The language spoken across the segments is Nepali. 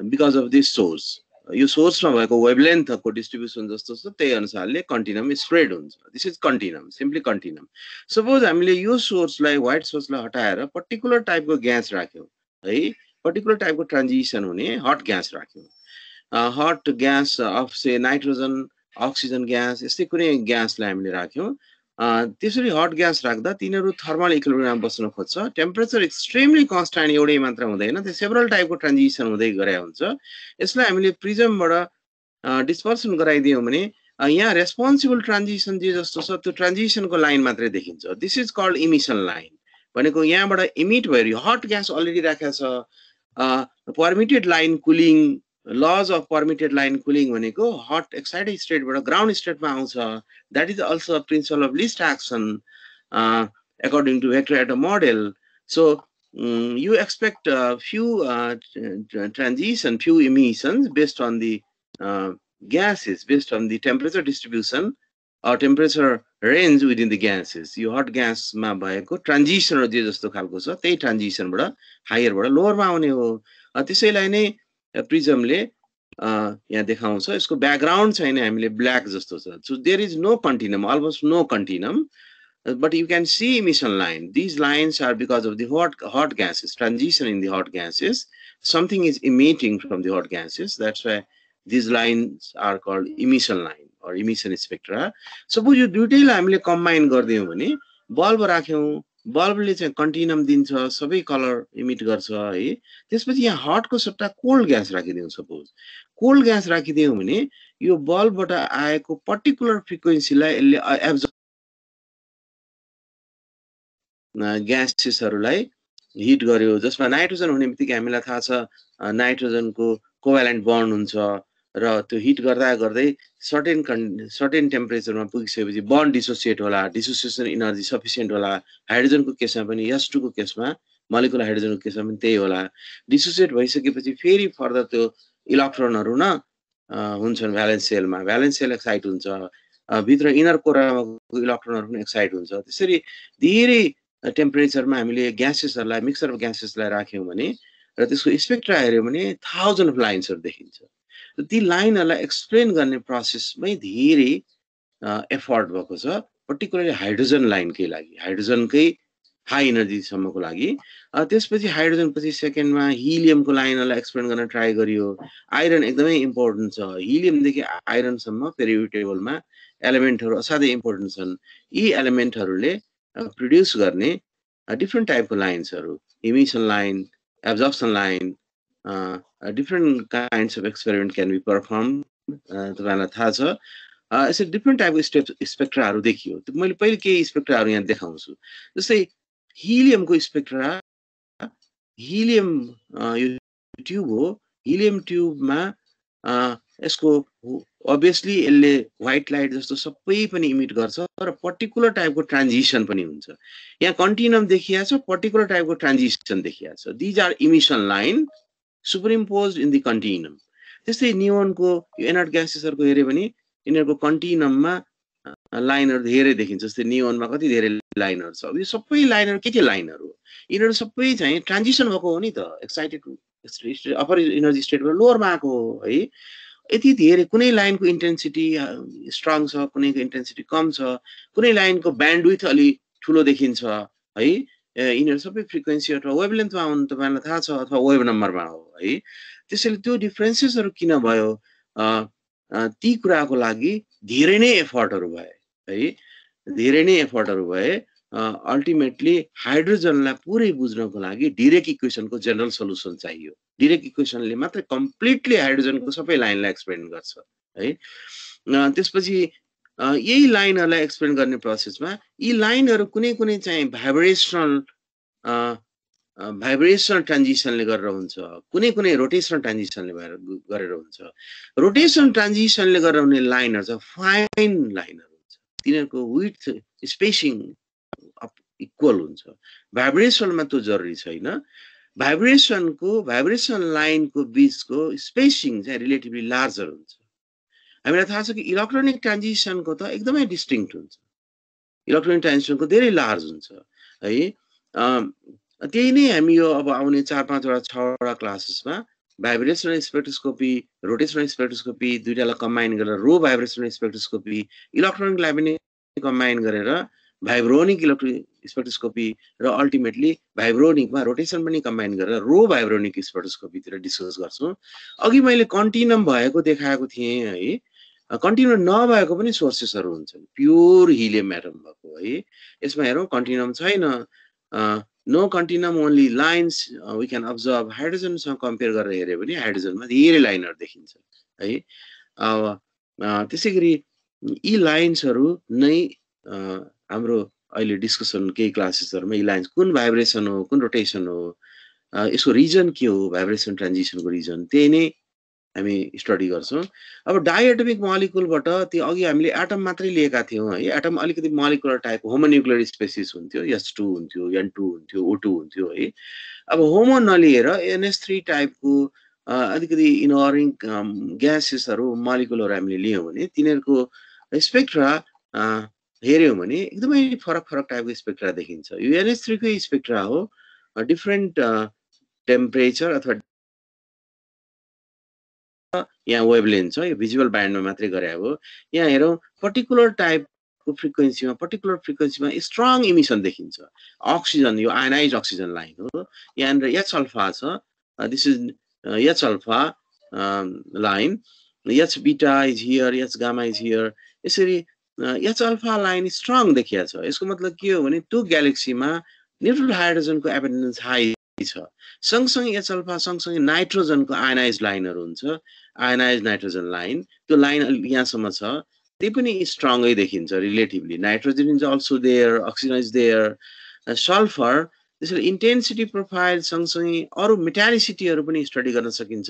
because of this source. यो सोर्समा भएको वेभलेन्थको डिस्ट्रिब्युसन जस्तो छ त्यही अनुसारले कन्टिनम स्प्रेड हुन्छ. This is continuum, simply continuum. Suppose हामीले यो सोर्सलाई व्हाइट सोर्सलाई हटाएर पर्टिकुलर टाइपको ग्यास राख्यौं है, पर्टिकुलर टाइपको ट्रान्जिसन हुने हट ग्यास राख्यौं. Hot gas of say nitrogen, oxygen gas यस्तै कुनै ग्यासलाई हामीले राख्यौं. त्यसरी हट ग्यास राख्दा तिनीहरू थर्मल इक्विलिब्रियममा बस्न खोज्छ. टेम्परेचर एक्सट्रिमली कन्स्ट्यान्ट एउटै मात्र हुँदैन, त्यो सेभरल टाइपको ट्रान्जिसन हुँदै गरे हुन्छ. यसलाई हामीले प्रिजमबाट डिस्पर्सन गराइदियौँ भने यहाँ रेस्पोन्सिबल ट्रान्जिसन जे जस्तो छ त्यो ट्रान्जिसनको लाइन मात्रै देखिन्छ. This is called emission line. भनेको यहाँबाट इमिट भएर हट ग्यास अलरेडी राखेको छ. Permitted line cooling, laws of permitted line cooling भनेको hot excited state बाट ground state मा आउँछ. That is also a principle of least action according to vector atom model. So you expect few transition, few emissions based on the gases, based on the temperature distribution or temperature range within the gases. यो hot gas मा भएको transition जे जस्तो खालको छ त्यही transition बाट higher बाट lower मा आउने हो. त्यसैलाई नै प्रिजमले यहाँ देखाउँछ. यसको ब्याकग्राउन्ड छैन, हामीले ब्ल्याक जस्तो छ. So there is no continuum, almost no continuum, but you can see emission line. These lines are because of the hot gases, transition in the hot gases. Something is emitting from the hot gases. That's why these lines are called emission line or emission spectra. Suppose यो दुईटैलाई हामीले कम्बाइन गर्दियौँ भने बल्ब राख्यौँ, बल्बले चाहिँ कन्टिनम दिन्छ, सबै कलर इमिट गर्छ है. त्यसपछि यहाँ हटको सट्टा कोल्ड ग्यास राखिदियौँ. सपोज कोल्ड ग्यास राखिदियौँ भने यो बल्बबाट आएको पर्टिकुलर फ्रिक्वेन्सीलाई यसले एब्जर्ब ग्यासेसहरूलाई हिट गर्यो. जसमा नाइट्रोजन हुने बित्तिकै हामीलाई थाहा छ नाइट्रोजनको कोभ्यालेन्ट बन्ड हुन्छ र त्यो हिट गर्दा गर्दै सर्टेन टेम्परेचरमा पुगिसकेपछि बन्ड डिसोसिएट होला, डिसोसिएसन एनर्जी सफिसिएन्ट होला. हाइड्रोजनको केसमा पनि S2 को केसमा, मोलिकुलर हाइड्रोजनको केसमा पनि त्यही होला. डिसोसिएट भइसकेपछि फेरि फर्दर त्यो इलेक्ट्रोनहरू न हुन्छन् भ्यालेन्स सेलमा. भ्यालेन्स सेल एक्साइट हुन्छ, भित्र इनर कोरमा इलेक्ट्रोनहरू पनि एक्साइट हुन्छ. त्यसरी धेरै टेम्परेचरमा हामीले ग्यासेसहरूलाई, मिक्सचर अफ ग्यासेसलाई राख्यौँ भने र त्यसको स्पेक्ट्रा हेऱ्यौँ भने 1000 अफ लाइन्सहरू देखिन्छ. ती लाइनहरूलाई एक्सप्लेन गर्ने प्रोसेसमै धेरै एफर्ट भएको छ, पर्टिकुलरली हाइड्रोजन लाइनकै लागि, हाइड्रोजनकै हाई एनर्जीसम्मको लागि. त्यसपछि हाइड्रोजन पछि सेकेन्डमा हिलियमको लाइनहरूलाई एक्सप्लेन गर्न ट्राई गरियो. आइरन एकदमै इम्पोर्टेन्ट छ. हिलियमदेखि आइरनसम्म पेरियोडिक टेबलमा एलिमेन्टहरू असाध्यै इम्पोर्टेन्ट छन्. यी एलिमेन्टहरूले प्रोड्युस गर्ने डिफ्रेन्ट टाइपको लाइन्सहरू, emission line, absorption line, different kinds of experiment can be performed. तपाईलाई थाहा छ यसरी डिफ्रेन्ट टाइपको स्पेक्ट्राहरू देखियो. मैले पहिले केही स्पेक्ट्राहरू यहाँ देखाउँछु. जस्तै हिलियमको स्पेक्ट्रा, हिलियम यो ट्युब हो. हिलियम ट्युबमा यसको अभियसली यसले व्हाइट लाइट जस्तो सबै पनि इमिट गर्छ र पर्टिकुलर टाइपको ट्रान्जिसन पनि हुन्छ. यहाँ कन्टिनम देखिया छ, पर्टिकुलर टाइपको ट्रान्जिसन देखिया छ. These are emission line superimposed in the continuum. त्यस्तै नियोनको यो एनर्ट ग्यासेसहरुको हेर्यो भने यिनीहरुको कन्टिनममा लाइनहरु धेरै देखिन्छ. जस्तै नियोनमा कति धेरै लाइनहरु छ. यो सबै लाइनहरु के लाइनहरु हो? यिनीहरु सबै चाहिँ ट्रान्जिसन भएको हो नि त. एक्साइटेड अपर एनर्जी स्टेटबाट लोवरमा आएको हो है. यति धेरै कुनै लाइनको इन्टेन्सिटी स्ट्रङ छ, कुनैको इन्टेन्सिटी कम छ, कुनै लाइनको ब्यान्डविड्थ अलि ठुलो देखिन्छ है. यिनीहरु सबै फ्रिक्वेन्सी अथवा वेभलेन्थमा हुन्, तपाईलाई थाहा छ, अथवा वेभ नम्बरमा हो है. त्यसैले त्यो डिफरेन्सेसहरु किन भयो? ती कुराको लागि धेरै नै एफर्टहरु भए है. धेरै नै एफर्टहरु भए. अल्टिमेटली हाइड्रोजनलाई पुरै बुझ्नको लागि डिरेक इक्वेसनको जनरल सल्युसन चाहियो. डिरेक इक्वेसनले मात्र कम्प्लिटली हाइड्रोजनको सबै लाइनलाई एक्सप्लेन गर्छ है. त्यसपछि यही लाइनहरुलाई एक्सप्लेन गर्ने प्रोसेसमा यी लाइनहरु कुनै कुनै चाहिँ भाइब्रेसनल ट्रान्जिसनले गरेर हुन्छ, कुनै कुनै रोटेसनल ट्रान्जिसनले गरेर हुन्छ. रोटेसन ट्रान्जिसनले गरेर हुने लाइनहरु चाहिँ फाइन लाइनहरु हुन्छ. तिनीहरुको विड्थ स्पेसिङ इक्वल हुन्छ. भाइब्रेसनमा त्यो जरुरी छैन. भाइब्रेसन लाइनको बीचको स्पेसिङ चाहिँ रिलेटिभली लार्जर हुन्छ. हामीलाई थाहा छ कि इलेक्ट्रोनिक ट्रान्जिसनको त एकदमै डिस्टिंक्ट हुन्छ. इलेक्ट्रोनिक ट्रान्जिसनको धेरै लार्ज हुन्छ है. त्यही नै हामी यो अब आउने 4-5 वटा 6 वटा क्लासेसमा भाइब्रेसनल स्पेक्ट्रोस्कोपी, रोटेसनल स्पेक्ट्रोस्कोपी दुईटालाई कम्बाइन गरेर रो भाइब्रेसनल स्पेक्ट्रोस्कोपी, इलेक्ट्रोनिकलाई पनि कम्बाइन गरेर भाइब्रोनिक स्पेक्ट्रोस्कोपी र अल्टिमेटली भाइब्रोनिकमा रोटेसन पनि कम्बाइन गरेर रो भाइब्रोनिक स्पेक्ट्रोस्कोपीतिर डिस्कस गर्छौँ। अघि मैले कन्टिन्युम भएको देखाएको थिएँ है, कन्टिन्युम नभएको पनि सोर्सेसहरू हुन्छन्, प्योर हिलियम एटम भएको है। यसमा हेरौँ कन्टिन्युम छैन, no continuum only lines we can observe. हाइड्रोजनसँग कम्पेयर गरेर हेऱ्यो भने हाइड्रोजनमा धेरै लाइनहरू देखिन्छ है। त्यसै गरी यी लाइन्सहरू नै हाम्रो अहिले डिस्कसन केही क्लासेसहरूमा यी लाइन्स कुन भाइब्रेसन हो, कुन रोटेसन हो, यसको रिजन के हो, भाइब्रेसन ट्रान्जिसनको रिजन, त्यही नै हामी स्टडी गर्छौँ। अब डाइएटमिक मलिकुलबाट त्यो अघि हामीले एटम मात्रै लिएका थियौँ है। एटम अलिकति मलिकुलर टाइप होमोन्युक्लियर स्पेसिस हुन्थ्यो, H2 हुन्थ्यो, N2 हुन्थ्यो, O2 हुन्थ्यो है। अब होमो नलिएर NH3 टाइपको अलिकति इनअरिङ ग्यासेसहरू मलिकुलहरू हामीले लियौँ भने तिनीहरूको स्पेक्ट्रा हेऱ्यौँ भने एकदमै फरक फरक टाइपको स्पेक्ट्रा देखिन्छ। यो NH3 कै स्पेक्ट्रा हो, डिफ्रेन्ट टेम्परेचर अथवा यहाँ वेभलेन्थ छ, यो भिजुअल ब्यान्डमा मात्रै गरे हो। यहाँ हेरौँ पर्टिकुलर टाइपको फ्रिक्वेन्सीमा, पर्टिकुलर फ्रिक्वेन्सीमा स्ट्रङ इमिसन देखिन्छ। अक्सिजन, यो आयनाइज अक्सिजन लाइन हो। यहाँनिर H अल्फा छ, this is H alpha line, H beta is here, H gamma is here. यसरी H अल्फा लाइन स्ट्रङ देखिया छ। यसको मतलब के हो भने त्यो ग्यालेक्सीमा न्युट्रल हाइड्रोजनको एबन्डेन्स हाई छ। सँगसँगै H अल्फा सँगसँगै नाइट्रोजनको आयनाइज लाइनहरू हुन्छ, आयनाइज नाइट्रोजन लाइन, त्यो लाइन यहाँसम्म छ, त्यही पनि स्ट्रङै देखिन्छ relatively. Nitrogen is also there, oxygen is there, sulphur. त्यसैले इन्टेन्सिटी प्रोफाइल सँगसँगै अरू मेटालिसिटीहरू पनि स्टडी गर्न सकिन्छ,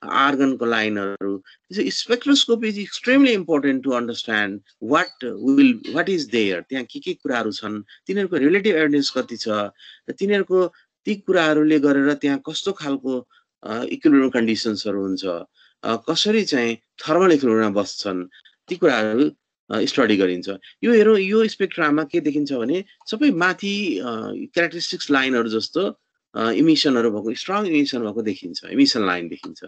आर्गनको लाइनहरू। त्यसै spectroscopy is extremely important to understand what is there, त्यहाँ के कुराहरू छन्, तिनीहरूको रिलेटिभ एभिडेन्स कति छ, तिनीहरूको ती कुराहरूले गरेर त्यहाँ कस्तो खालको इक्विलिब्रियम कन्डिसन्सहरू हुन्छ, कसरी चाहिँ थर्मल इक्विलिब्रियममा बस्छन्, ती कुराहरू स्टडी गरिन्छ। यो हेरौँ, यो स्पेक्ट्रामा के देखिन्छ भने सबै माथि क्यारेक्टरिस्टिक्स लाइनहरू जस्तो इमिसनहरू भएको, स्ट्रङ इमिसन भएको देखिन्छ, इमिसन लाइन देखिन्छ।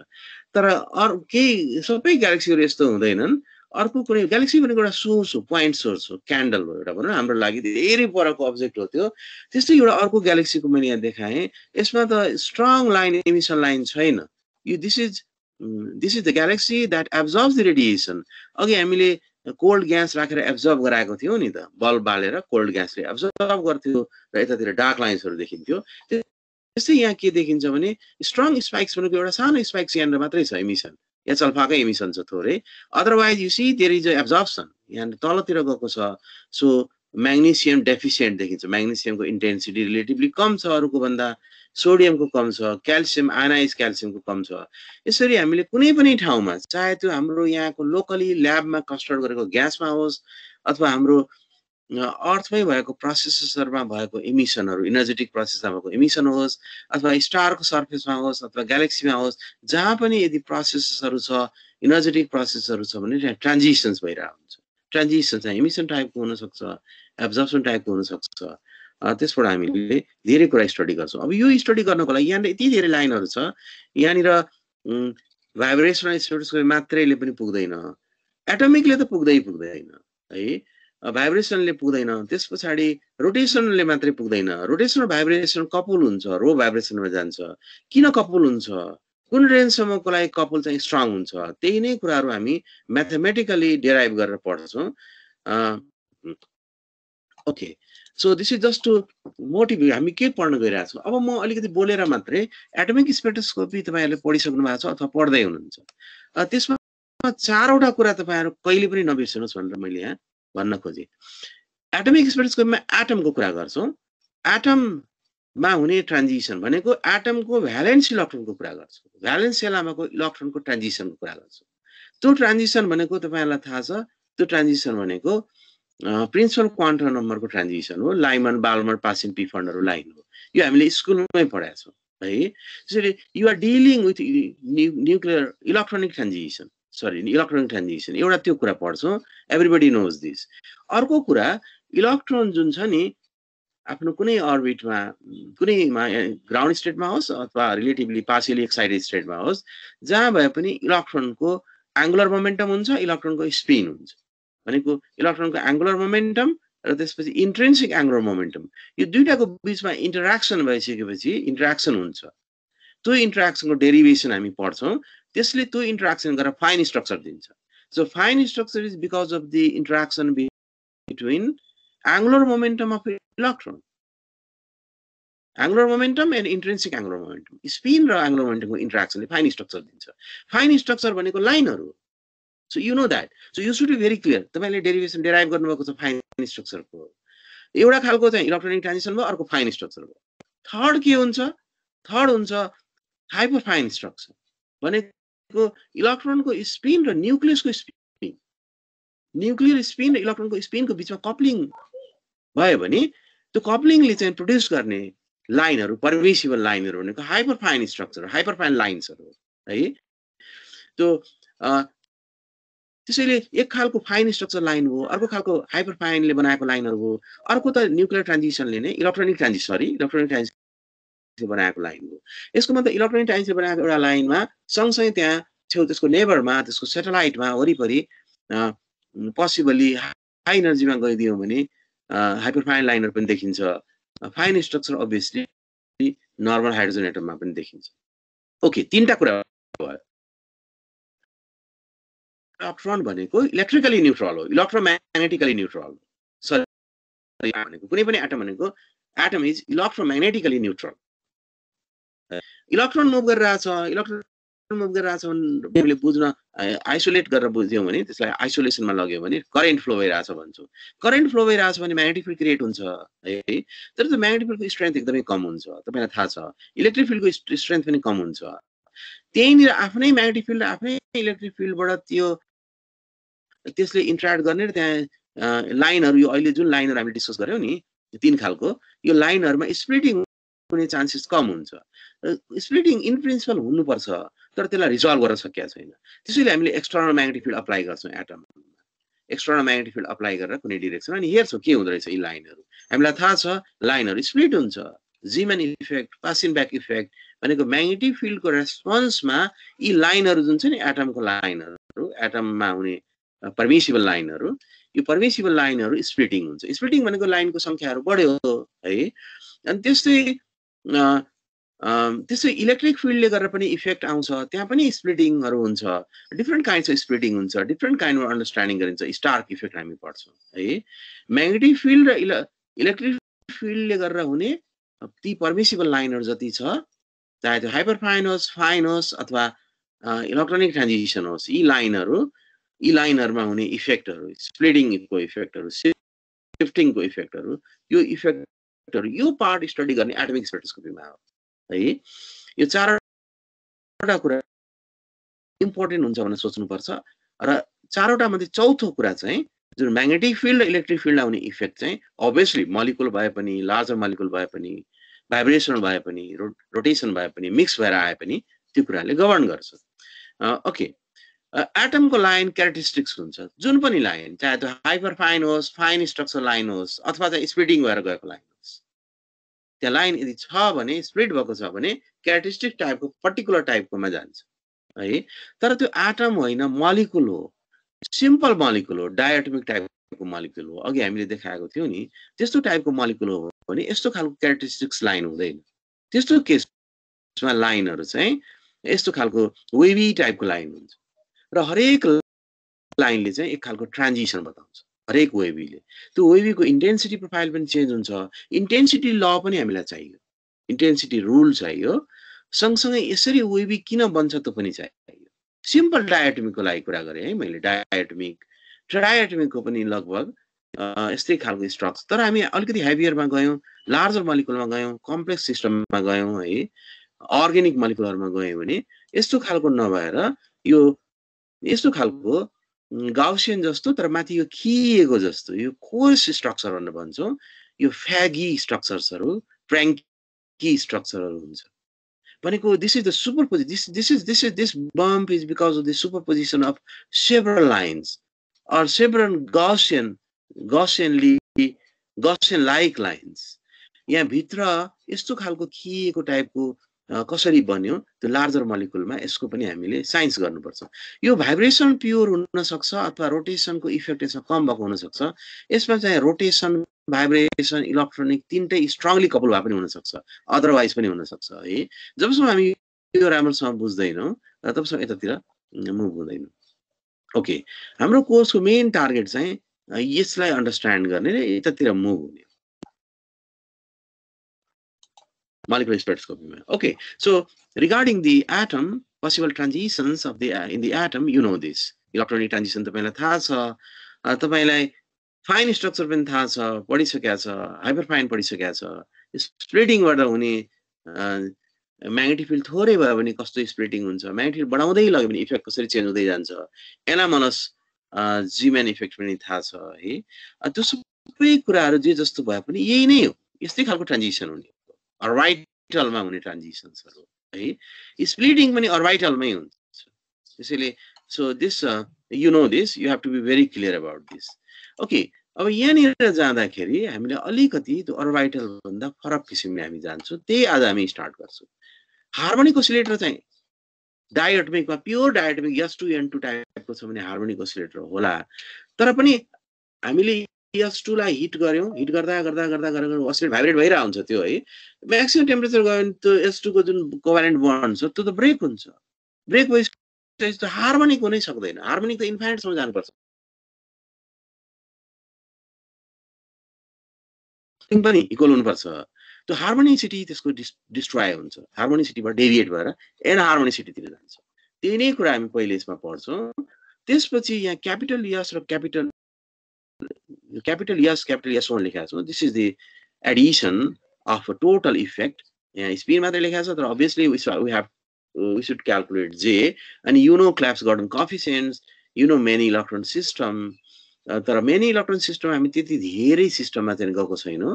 तर अरू केही सबै ग्यालेक्सीहरू यस्तो हुँदैनन्। अर्को कुनै ग्यालेक्सी भनेको एउटा सोर्स हो, पोइन्ट सोर्स हो, क्यान्डल हो एउटा भनौँ, हाम्रो लागि धेरै परको अब्जेक्ट हो त्यो। त्यस्तै एउटा अर्को ग्यालेक्सीको मैले यहाँ देखाएँ, यसमा त स्ट्रङ लाइन इमिसन लाइन छैन। यो this is the galaxy that absorbs the radiation. अघि हामीले कोल्ड ग्यास राखेर एब्जर्ब गराएको थियौँ नि त, बल्ब बालेर कोल्ड ग्यासले एब्जर्ब गर्थ्यो र यतातिर डार्क लाइन्सहरू देखिन्थ्यो। त्यस्तै यहाँ के देखिन्छ भने स्ट्रङ स्पाइक्स भनेको एउटा सानो स्पाइक्स यहाँनिर मात्रै छ इमिसन, H अल्फाकै इमिसन छ थोरै। Otherwise you see there is absorption, यहाँ तलतिर गएको छ। सो म्याग्नेसियम डेफिसियन्ट देखिन्छ, म्याग्नेसियमको इन्टेन्सिटी रिलेटिभली कम छ अरूको भन्दा, सोडियमको कम छ, क्याल्सियम आयनाइज क्याल्सियमको कम छ। यसरी हामीले कुनै पनि ठाउँमा, चाहे त्यो हाम्रो यहाँको लोकली ल्याबमा कन्स्ट्रक्ट गरेको ग्यासमा होस् अथवा हाम्रो अर्थमै भएको प्रोसेसरमा भएको इमिसनहरू, इनर्जेटिक प्रोसेसमा भएको इमिसन होस्, अथवा स्टारको सर्फेसमा होस् अथवा ग्यालेक्सीमा होस्, जहाँ पनि यदि प्रोसेसहरू छ, इनर्जेटिक प्रोसेसहरू छ भने त्यहाँ ट्रान्जिसन्स भइरहेको हुन्छ। ट्रान्जिसन चाहिँ इमिसन टाइपको हुनसक्छ, एब्जर्प्सन टाइपको हुनसक्छ। त्यसबाट हामीले धेरै कुरा स्टडी गर्छौँ। अब यो स्टडी गर्नको लागि यहाँनिर यति धेरै लाइनहरू छ, यहाँनिर भाइब्रेसनल स्पेक्ट्रोस्कोपी मात्रैले पनि पुग्दैन, एटमिकले त पुग्दैन है, भाइब्रेसनले पुग्दैन, त्यस पछाडि रोटेसनले मात्रै पुग्दैन। रोटेसन र भाइब्रेसन कपुल हुन्छ, रो भाइब्रेसनमा जान्छ। किन कपुल हुन्छ, कुन रेन्जसम्मको लागि कपुल चाहिँ स्ट्रङ हुन्छ, त्यही नै कुराहरू हामी म्याथमेटिकली डेराइभ गरेर पढ्छौँ। Okay, so this is just to motivate. हामी के पढ्न गइरहेको छौँ, अब म अलिकति बोलेर मात्रै एटमिक स्पेक्ट्रोस्कोपी तपाईँहरूले पढिसक्नु भएको छ अथवा पढ्दै हुनुहुन्छ। त्यसमा 4वटा कुरा तपाईँहरू कहिले पनि नबिर्सनुहोस् भनेर मैले यहाँ भन्न खोजेँ। एटमिक स्पेक्ट्रोस्कोपीमा एटमको कुरा गर्छौँ, एटममा हुने ट्रान्जिसन भनेको एटमको भ्यालेन्स इलेक्ट्रोनको कुरा गर्छौँ, भ्यालेन्स सेलामाको इलेक्ट्रोनको ट्रान्जिसनको कुरा गर्छौँ। त्यो ट्रान्जिसन भनेको तपाईँहरूलाई थाहा छ, त्यो ट्रान्जिसन भनेको प्रिन्सिपल क्वान्टम नम्बरको ट्रान्जिसन हो, लाइमन बाल्मर पासिन पिफन्डहरू लाइन हो। यो हामीले स्कुलमै पढाएको छौँ है। त्यसरी you are dealing with nuclear electronic transition, electronic transition, एउटा त्यो कुरा पढ्छौँ, एभ्रिबडी नोज दिस। अर्को कुरा, इलेक्ट्रोन जुन छ नि आफ्नो कुनै अर्बिटमा कुनैमा ग्राउन्ड स्टेटमा होस् अथवा रिलेटिभली पार्शियली एक्साइटेड स्टेटमा होस्, जहाँ भए पनि इलेक्ट्रोनको एङ्गुलर मोमेन्टम हुन्छ, इलेक्ट्रोनको स्पिन हुन्छ। भनेको इलेक्ट्रोनको एङ्गुलर मोमेन्टम र त्यसपछि इन्ट्रिन्सिक एङ्गुलर मोमेन्टम, यो दुईटाको बिचमा इन्टरेक्सन भइसकेपछि इन्टरेक्सन हुन्छ। त्यो इन्टरेक्सनको डेरिभेसन हामी पढ्छौँ, त्यसले त्यो इन्टरेक्सन गरेर फाइन स्ट्रक्चर दिन्छ। So fine structure is because of the interaction between angular momentum of electron, angular momentum and intrinsic angular momentum, spin र angular momentum को interaction ले fine structure दिन्छ। Fine structure भनेको लाइनहरु, so you know that, so you should be very clear। तपाईले डेरिभेसन डेराइभ गर्नुभएको छ फाइन स्ट्रक्चर को, एउटा खालको चाहिँ इलेक्ट्रोनिक ट्रान्जिसन भयो, अर्को फाइन स्ट्रक्चर भयो। थर्ड के हुन्छ? थर्ड हुन्छ हाइपर फाइन स्ट्रक्चर, भनेको इलेक्ट्रोनको स्पिन र न्यूक्लियसको स्पिन, न्यूक्लियर स्पिन र इलेक्ट्रोनको स्पिनको बीचमा कपलिङ भयो भने त्यो कपलिङले चाहिँ प्रोड्युस गर्ने लाइनहरु, परमिसिबल लाइनहरु भनेको hyperfine structure, hyperfine लाइन्सहरु है। त्यो त्यसैले एक खालको फाइन स्ट्रक्चर लाइन हो, अर्को खालको हाइपर फाइनले बनाएको लाइनहरु हो, अर्को त न्यूक्लियर ट्रान्जिसनले नै इलेक्ट्रोनिक ट्रान्जिसन बनाएको लाइन हो। यसको मतलब इलेक्ट्रोनिक ट्रान्जिसन बनाएको एउटा लाइनमा सँगसँगै त्यहाँ छेउ त्यसको नेबरमा, त्यसको स्याटेलाइटमा वरिपरि पोसिबली हाई एनर्जीमा गइदियो भने हाइपर फाइन लाइनहरु पनि देखिन्छ। Fine structure obviously normal hydrogen एटममा पनि देखिन्छ। ओके, तीनटा कुरा भयो। इलेक्ट्रोन भनेको इलेक्ट्रिकली न्यूट्रल हो, इलेक्ट्रोम्याग्नेटिकली न्यूट्रल हो। सरी भनेको कुनै पनि एटम भनेको atom is electromagnetically neutral. Electron move गरिरहेछ, इलेक्ट्रोन मुभ गरिरहेछ भने बुझ्न आइसोलेट गरेर बुझ्यौ भने त्यसलाई आइसोलेसनमा लग्यो भने करेन्ट फ्लो भइरहेछ भन्छौ। करेन्ट फ्लो भइरहेछ भने म्याग्नेटिक फिल्ड क्रिएट हुन्छ है, तर त्यो म्याग्नेटिक फिल्डको स्ट्रेन्थ एकदमै कम हुन्छ, तपाईलाई थाहा छ। इलेक्ट्रिक फिल्डको स्ट्रेन्थ पनि कम हुन्छ। त्यहीँनिर आफ्नै म्याग्नेटिक फिल्ड आफ्नै इलेक्ट्रिक फिल्डबाट त्यसले इन्टरेक्ट गर्ने र त्यहाँ लाइनहरु, यो अहिले जुन लाइनहरु हामीले डिस्कस गर्यौं नि तीन खालको, यो लाइनहरुमा स्प्लिटिङ हुने चान्सेस कम हुन्छ। स्प्लिटिङ इन प्रिन्सिपल हुनुपर्छ, तर त्यसलाई रिजल्भ गर्न सकिएको छैन। त्यसैले हामीले एक्सटर्नल म्याग्नेटिक फिल्ड अप्लाई गर्छौं एटममा। एक्सटर्नल म्याग्नेटिक फिल्ड अप्लाई गरेर कुनै डाइरेक्सन अनि हेर्छौं के हुँदै रहेछ यी लाइनहरु। हामीलाई थाहा छ लाइनहरु स्प्लिट हुन्छ। जीमन इफेक्ट, पासिनब्याक इफेक्ट भनेको म्याग्नेटिक फिल्डको रेस्पोन्समा यी लाइनहरु जुन छ नि एटमको लाइनहरु, एटममा हुने परमिसिबल लाइनहरु, यो परमिसिबल लाइनहरु स्प्लिटिङ हुन्छ। स्प्लिटिङ भनेको लाइनको संख्याहरु बढ्यो है। अनि त्यस्तै इलेक्ट्रिक फिल्डले गरेर पनि इफेक्ट आउँछ, त्यहाँ पनि स्प्लिटिङहरु हुन्छ। डिफरेन्ट काइन्ड्स अफ स्प्लिटिङ हुन्छ, डिफरेन्ट काइन्ड अफ अन्डरस्ट्यान्डिङ गरिन्छ। स्टार्क इफेक्ट हामी पढ्छौं है। म्याग्नेटिक फिल्ड र इलेक्ट्रिक फिल्डले गरेर हुने ती परमिसिबल लाइनहरु जति छ, चाहे त्यो हाइपर फाइन होस् अथवा इलेक्ट्रोनिक ट्रान्जिसन होस्, यी लाइनहरुमा हुने इफेक्टहरु, स्प्लिटिङको इफेक्टहरु, शिफ्टिङको इफेक्टहरु, यो इफेक्टहरु यो पार्ट स्टडी गर्ने एटमिक स्पेक्ट्रोस्कोपीमा हो है। यो चारवटा कुरा इम्पोर्टेन्ट हुन्छ भनेर सोच्नुपर्छ। र चारवटा मध्ये चौथो कुरा चाहिँ जुन म्याग्नेटिक फिल्ड र इलेक्ट्रिक फिल्डमा हुने इफेक्ट चाहिँ अभियसली मलिक्युल भए पनि, लार्जर मलिक्युल भए पनि, भाइब्रेसन भए पनि, रोटेसन भए पनि, मिक्स भएर आए पनि त्यो कुराले गभर्न गर्छ। ओके, एटमको लाइन क्यारेक्टरिस्टिक्स हुन्छ। जुन पनि लाइन, चाहे त्यो हाइपर फाइन होस्, फाइन स्ट्रक्चर लाइन होस् अथवा चाहिँ स्प्लिटिङ भएर गएको लाइन होस्, त्यो लाइन यदि छ भने, स्प्लिट भएको छ भने क्यारेक्टरिस्टिक टाइपको पर्टिकुलर टाइपकोमा जान्छ है। तर त्यो एटम होइन, मलिक्युल हो, सिम्पल मलिक्युल हो, डायटोमिक टाइपको मलिक्युल हो। अघि हामीले देखाएको थियौं नि, त्यस्तो टाइपको मलिक्युल हो भने यस्तो खालको क्यारेक्टरिस्टिक्स लाइन हुँदैन। त्यस्तो केसमा लाइनहरु चाहिँ यस्तो खालको वेभी टाइपको लाइन हुन्छ र हरेक लाइनले चाहिँ एक खालको ट्रान्जिसन बताउँछ। हरेक वेभीले त्यो वेभीको इन्टेन्सिटी प्रोफाइल पनि चेन्ज हुन्छ। इन्टेन्सिटी ल पनि हामीलाई चाहियो, इन्टेन्सिटी रुल चाहियो। सँगसँगै यसरी वेभी किन बन्छ त्यो पनि चाहियो। सिम्पल डायटोमिकको लागि कुरा गरे है मैले, डायटोमिक ट्रायटोमिकको पनि लगभग यस्तै खालको स्ट्रक्चर। तर हामी अलिकति हेभियरमा गयौं, लार्जर मलिक्युलमा गयौं, कम्प्लेक्स सिस्टममा गयौं है, अर्ग्यानिक मलिक्युलरमा गयौं भने यस्तो खालको नभएर यो यस्तो खालको गाउसियन जस्तो तर माथि यो खिएको जस्तो यो कोर्स स्ट्रक्चर भनेर भन्छौं। यो फ्यागी स्ट्रक्चर्सहरु, फ्र्याङ्की स्ट्रक्चरहरु हुन्छ। भनेको this is the superposition, this bump is because of the superposition of several lines or several Gaussian like lines. यहाँ भित्र यस्तो खालको खिएको टाइपको कसरी बन्यो त्यो लार्जर मलिकुलमा यसको पनि हामीले साइन्स गर्नुपर्छ यो भाइब्रेसन प्योर हुन सक्छ अथवा रोटेसनको इफेक्ट यसमा कम भएको हुन सक्छ यसमा चाहिँ रोटेसन भाइब्रेसन इलेक्ट्रोनिक तीनटै स्ट्रङली कपल भए पनि हुन सक्छ अदरवाइज पनि हुन सक्छ है जबसम्म हामी यो राम्रोसँग बुझ्दैनौँ तबसम्म यतातिर मुभ हुँदैनौँ ओके हाम्रो कोर्सको मेन टार्गेट चाहिँ यसलाई अन्डरस्ट्यान्ड गर्ने र यतातिर मुभ हुने molecular spectroscopy. Okay, so regarding the atom, possible transitions of the in the atom, you know this. Electronic transition तपाईलाई थाहा छ तपाईलाई फाइन स्ट्रक्चर पनि थाहा छ पढिसकेका छ हाइपर फाइन पढिसकेका छ स्प्लिटिङ गर्दा हुने म्याग्नेटिक फिल्ड थोरै भयो भने कस्तो स्प्लिटिङ हुन्छ म्याग्नेटिक फिल्ड बढाउँदै लग्यो भने इफेक्ट कसरी चेन्ज हुँदै जान्छ एनामलस जीमैन इफेक्ट पनि थाहा छ है त्यो सबै कुराहरू जे जस्तो भए पनि यही नै हो यस्तै खालको ट्रान्जिसन हुने अर्बिटलमा हुने ट्रान्जिसन्सहरु है स्प्लिटिङ पनि अर्बिटलमै हुन्छ त्यसैले so this you know this you have to be very clear about this okay अब यहाँनिर जाँदाखेरि हामीले अलिकति त्यो अर्बिटल भन्दा फरक किसिमले हामी जान्छौं त्यही आज हामी स्टार्ट गर्छौं हार्मोनिक ओसिलेटर चाहिँ डायटोमिकमा प्योर डायटोमिक S2N2 टाइपको छ भने हार्मोनिक ओसिलेटर होला तर पनि हामीले S2 लाई हिट गर्यौं हिट गर्दा गर्दा गर्दा गर्दा ओसिलेट भाइब्रेट भइरा हुन्छ त्यो है म्याक्सिमम टेम्परेचर गयो भने त्यो S2 को जुन कोभ्यालेन्ट बन्ड छ त्यो त ब्रेक हुन्छ ब्रेक भएपछि त हार्मोनिक हुनै सक्दैन हार्मोनिक त इन्फाइनाइट सम्म जानुपर्छ थिङ पनि इक्वल हुनुपर्छ त्यो हार्मोनिसिटी त्यसको डिस्ट्रोय हुन्छ हार्मोनिसिटीबाट डेभिएट भएर एनहार्मोनिसिटीतिर जान्छ त्यही नै कुरा हामी पहिले यसमा पढ्छौं त्यसपछि यहाँ क्यापिटल S र क्यापिटल S1 लेखेको छ this is the Edison of a total effect यहाँ स्पिन मात्रै लेखेको छ तर obviously we should calculate J and you know Clapeyron coefficients you know many electron system तर many electron system हामी त्यति धेरै सिस्टममा चाहिँ गएको छैनौं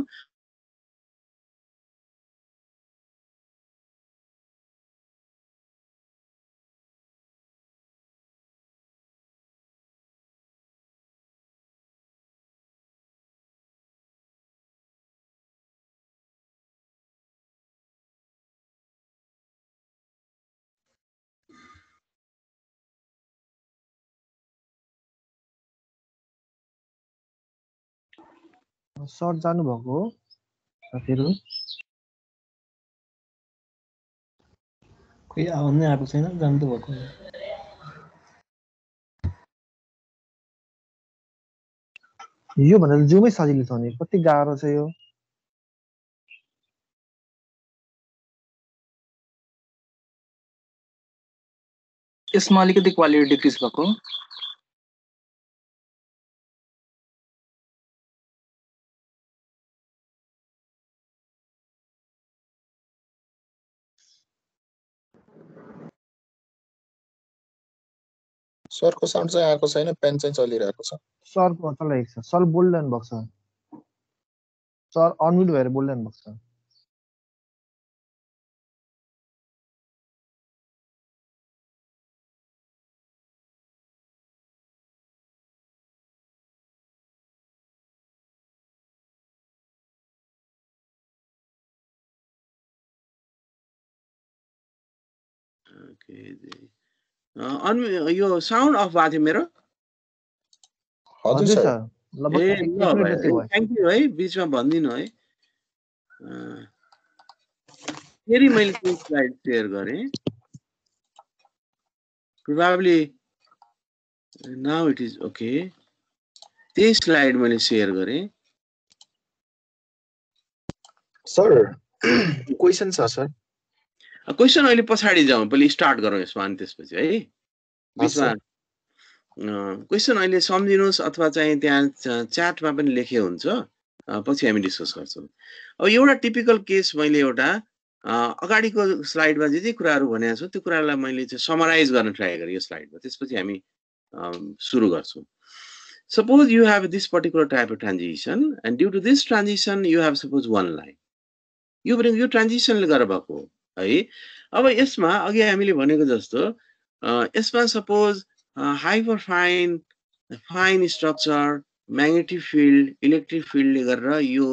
सर जानु भएको हो साथीहरु कोही आउन नै आएको छैन जानु भएको यो भनेर जुमै सजिलो छ नि कति गाह्रो छ यो यसमा अलिकति क्वालिटी डिक्रिज भएको सरको साउन्ड चाहिँ आएको छैन पेन चाहिँ चलिरहेको छ सर को चलाएको छ सर बोल्दैन भएको छ सर अनम्युट भएर बोल्दैन भएको छ ओके यो साउन्ड अफ भएको थियो मेरो हजुर सर थ्यांक यू है बीचमा भन्दिनु है फेरि मैले त्यो स्लाइड शेयर गरे probably now it is okay त्यही स्लाइड मैले शेयर गरे सर क्वेशन छ सर क्वेशन अहिले पछाडी जाउँ पहिले स्टार्ट गरौँ यसमा अनि त्यसपछि है बीचमा क्वेशन अहिले सम्झिनुस् अथवा चाहिँ त्यहाँ च्याटमा पनि लेखे हुन्छ पछि हामी डिस्कस गर्छौं अब एउटा टिपिकल केस मैले एउटा अगाडिको स्लाइडमा जे कुराहरु भनेको छु त्यो कुरालाई मैले चाहिँ समराइज गर्न ट्राई गरे यो स्लाइडमा त्यसपछि हामी सुरु गर्छौं suppose you have this particular type of transition and due to this transition you have suppose one line यो पनि यो ट्रान्जिसन ले गरेर भएको है अब यसमा अघि हामीले भनेको जस्तो यसमा suppose hyper fine structure magnetic field electric field ले गरेर यो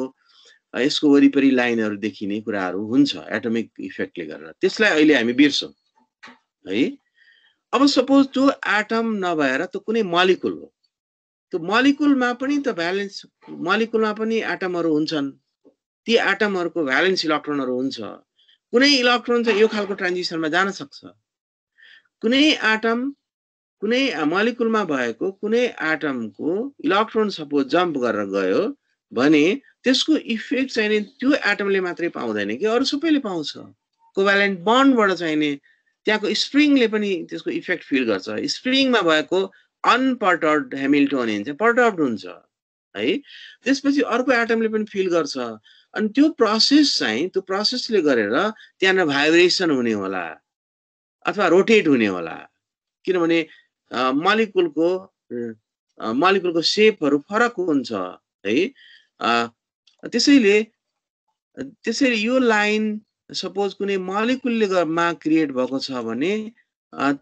यसको वरिपरि लाइनहरु देखिने कुराहरु हुन्छ एटमिक इफेक्टले गरेर त्यसलाई अहिले हामी बिर्सौं है अब सपोज त्यो एटम नभएर त कुनै मोलिक्युल हो त्यो मोलिक्युलमा पनि त भ्यालेन्स मोलिक्युलमा पनि एटमहरु हुन्छन् ती एटमहरुको भ्यालेन्स इलेक्ट्रोनहरु हुन्छ कुनै इलेक्ट्रोन चाहिँ यो खालको ट्रान्जिसनमा जान सक्छ कुनै एटम कुनै मोलिक्युलमा भएको कुनै एटमको इलेक्ट्रोन सपोज जम्प गरेर गयो भने त्यसको इफेक्ट चाहिँ त्यो एटमले मात्रै पाउँदैन कि अरु सबैले पाउँछ कोभ्यालेन्ट बन्डबाट चाहिँ नि त्यहाँको स्प्रिङले पनि त्यसको इफेक्ट फिल गर्छ स्प्रिङमा भएको अनपर्टर्ड ह्यामिल्टोनियन चाहिँ पर्टर्ब्ड हुन्छ है त्यसपछि अर्को एटमले पनि फिल गर्छ अनि त्यो प्रोसेसले गरेर त्यहाँ भाइब्रेसन हुने होला अथवा रोटेट हुने होला किनभने मोलिक्युलको शेपहरु फरक हुन्छ है त्यसैले यो लाइन सपोज कुनै मोलिक्युलले मा क्रिएट भएको छ भने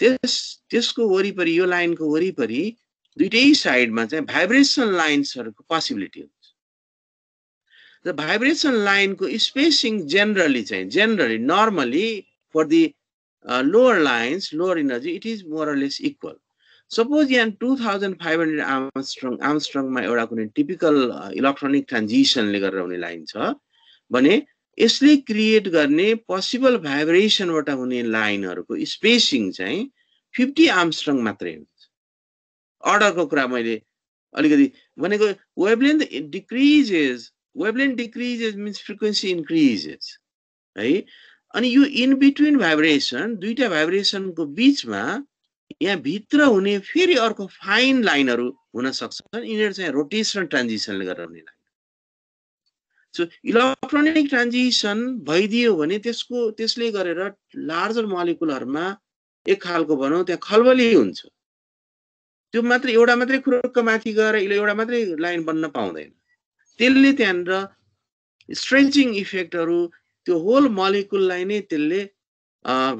त्यसको वरिपरि यो लाइनको वरिपरि दुईटै साइडमा चाहिँ भाइब्रेसन लाइन्सहरुको पोसिबिलिटी हुन्छ द भाइब्रेसन लाइनको spacing generally normally for the lower lines, lower energy, it is more or less equal. Suppose यहाँ 2500 Armstrong मा एउटा कुनै टिपिकल इलेक्ट्रोनिक ट्रान्जिसन ले गरेर हुने लाइन छ भने यसले क्रिएट गर्ने पोसिबल भाइब्रेसनबाट हुने लाइनहरुको स्पेसिङ चाहिँ 50 आर्मस्ट्रङ मात्रै हुन्छ अर्डरको कुरा मैले अलिकति भनेको wavelength decreases means frequency increases है अनि यो इन बिट्विन भाइब्रेसन दुईटा भाइब्रेसनको बीचमा यहाँ भित्र हुने फेरि अर्को फाइन लाइनहरु हुन सक्छन् यिनीहरु चाहिँ रोटेशनल ट्रान्जिसनले गरेर हुने लाइन सो इलेक्ट्रोनिक ट्रान्जिसन भइदियो भने त्यसले गरेर लार्जर मोलिक्युलहरुमा एक खालको भनौं त्यहाँ खलबली हुन्छ त्यो मात्र एउटा मात्रै खुरुक्क माथि गएर एउटा मात्रै लाइन बन्न पाउँदैन त्यसले त्यहाँर स्ट्रेचिङ इफेक्टहरु त्यो होल मोलिक्युललाई नै त्यसले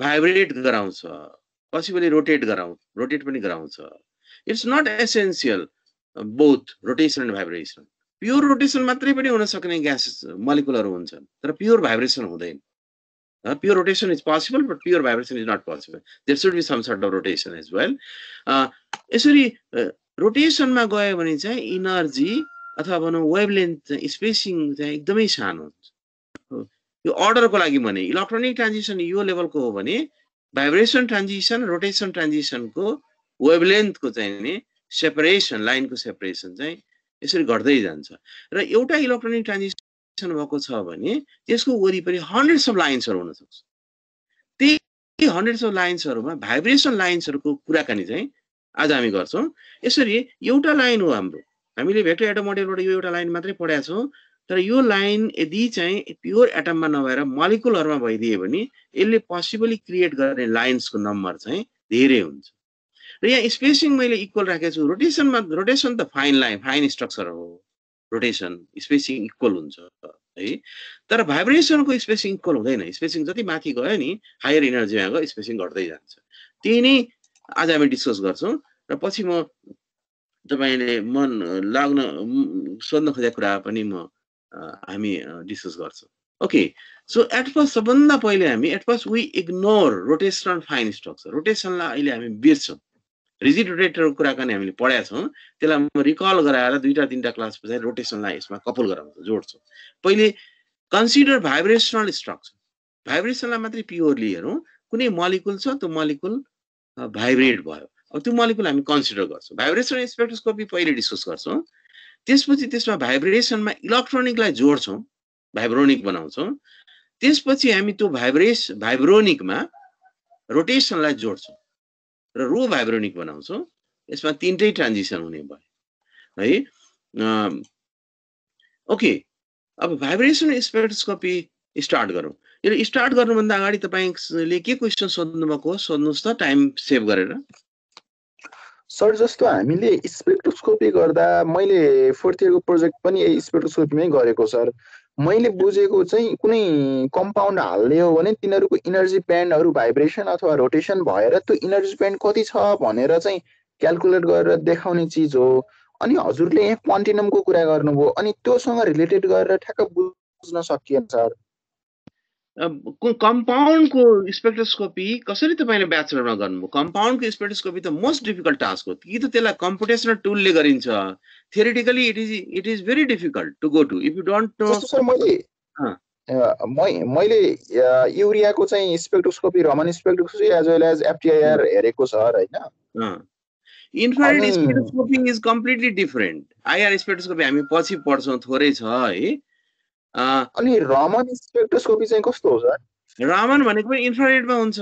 भाइब्रेट गराउँछ पोसिबली रोटेट पनि गराउँछ it's not essential both rotation and vibration pure rotation मात्रै पनि हुन सक्ने ग्यास मोलिक्युलहरु हुन्छन् तर प्योर भाइब्रेसन हुँदैन pure rotation is possible but pure vibration is not possible there should be some sort of rotation as well यसरी रोटेसनमा गयो भने चाहिँ एनर्जी अथवा भनौं वेभलेन्थ स्पेसिङ चाहिँ एकदमै सानो हुन्छ यो अर्डरको लागि भने इलेक्ट्रोनिक ट्रान्जिसन यो लेभलको हो भने भाइब्रेसन ट्रान्जिसन रोटेसन ट्रान्जिसनको वेभलेन्थको चाहिँ नि सेपरेसन लाइनको सेपरेसन चाहिँ यसरी घट्दै जान्छ र एउटा इलेक्ट्रोनिक ट्रान्जिसन भएको छ भने त्यसको वरिपरि हन्ड्रेड्स अफ लाइन्सहरु हुन सक्छ त्यही हन्ड्रेड्स अफ लाइन्सहरुमा भाइब्रेसन लाइन्सहरुको कुराकानी चाहिँ आज हामी गर्छौं यसरी एउटा लाइन हो हाम्रो हामीले भेक्टर एटम मोडेलबाट यो एउटा लाइन मात्रै पढाएको छौं तर यो लाइन यदि चाहिँ प्योर एटममा नभएर मोलिक्युलहरुमा भइदिए भने यसले पोसिबली क्रिएट गर्ने लाइन्सको नम्बर चाहिँ धेरै हुन्छ र यहाँ स्पेसिङ मैले इक्वल राखेको छु रोटेसन त फाइन स्ट्रक्चर हो रोटेसन स्पेसिङ इक्वल हुन्छ है तर भाइब्रेसनको स्पेसिङ इक्वल हुँदैन स्पेसिङ जति माथि गयो नि हायर एनर्जीमा गयो स्पेसिङ घट्दै जान्छ त्यही नै आज हामी डिस्कस गर्छौं र पछि म तपाईले मन लाग्न सोध्न खोजेको कुरा पनि हामी डिस्कस गर्छौं ओके सो एट फर्स्ट सबभन्दा पहिले हामी we ignore rotational fine structure रोटेसनलाई अहिले हामी बिर्छौं रिजिड रोटेटरको कुराकानी हामीले पढाएको छौं त्यसलाई म रिकल गराएर दुईटा तीनटा क्लास पछि रोटेसनलाई यसमा कपल गराउँछौं जोड्छौं पहिले कन्सिडर भाइब्रेसनल स्ट्रक्चर भाइब्रेसनलाई मात्रै प्योरली हेरौं कुनै मोलिक्युल छ त्यो मोलिक्युल भाइब्रेट भयो अब त्यो मोलिक्युल हामी कन्सिडर गर्छौं भाइब्रेसन स्पेक्ट्रोस्कोपी पहिले डिस्कस गर्छौं त्यसपछि त्यसमा भाइब्रेसनमा इलेक्ट्रोनिकलाई जोड्छौं भाइब्रोनिक बनाउँछौं त्यसपछि हामी त्यो भाइब्रोनिकमा रोटेसनलाई जोड्छौं र रो भाइब्रोनिक बनाउँछौं यसमा तीनटै ट्रान्जिसन हुने भयो है ओके अब भाइब्रेसन स्पेक्ट्रोस्कोपी स्टार्ट गरौं यो स्टार्ट गर्नुभन्दा अगाडि तपाईले के क्वेशन सोध्नु भएको सोध्नुस् त टाइम सेभ गरेर सर जस्तो हामीले स्पेक्ट्रोस्कोपी गर्दा मैले फोर्थ इयरको प्रोजेक्ट पनि यही स्पेक्ट्रोस्कोपीमै गरेको सर मैले बुझेको चाहिँ कुनै कम्पाउन्ड हाल्ने हो भने तिनीहरुको एनर्जी ब्यान्डहरु भाइब्रेसन अथवा रोटेसन भएर त्यो एनर्जी ब्यान्ड कति छ भनेर चाहिँ क्याल्कुलेट गरेर देखाउने चीज हो अनि हजुरले यहाँ क्वान्टिनमको कुरा गर्नुभयो अनि त्योसँग रिलेटेड गरेर ठ्याक्क बुझ्न सकिएन सर। कम्पाउन्डको स्पेक्ट्रोस्कोपी कसरी तपाईँले ब्याचलरमा गर्नुभयो? कम्पाउन्डको स्पेक्ट्रोस्कोपी त मोस्ट डिफिकल्ट टास्क हो। कि त त्यसलाई कम्प्युटेसनल टुलले गरिन्छ, theoretically it is very difficult to go to if you don't know. जस्तो सर मैले युरियाको चाहिँ spectroscopy Raman spectroscopy as well as FTIR हेरेको सर हैन। Infrared spectroscopy is completely different. IR spectroscopy हामी पछि पढ्छौँ, थोरै छ है। अनि रमन स्पेक्ट्रोस्कोपी चाहिँ कस्तो हो सर? रामन भनेको पनि इन्फ्रारेडमा हुन्छ।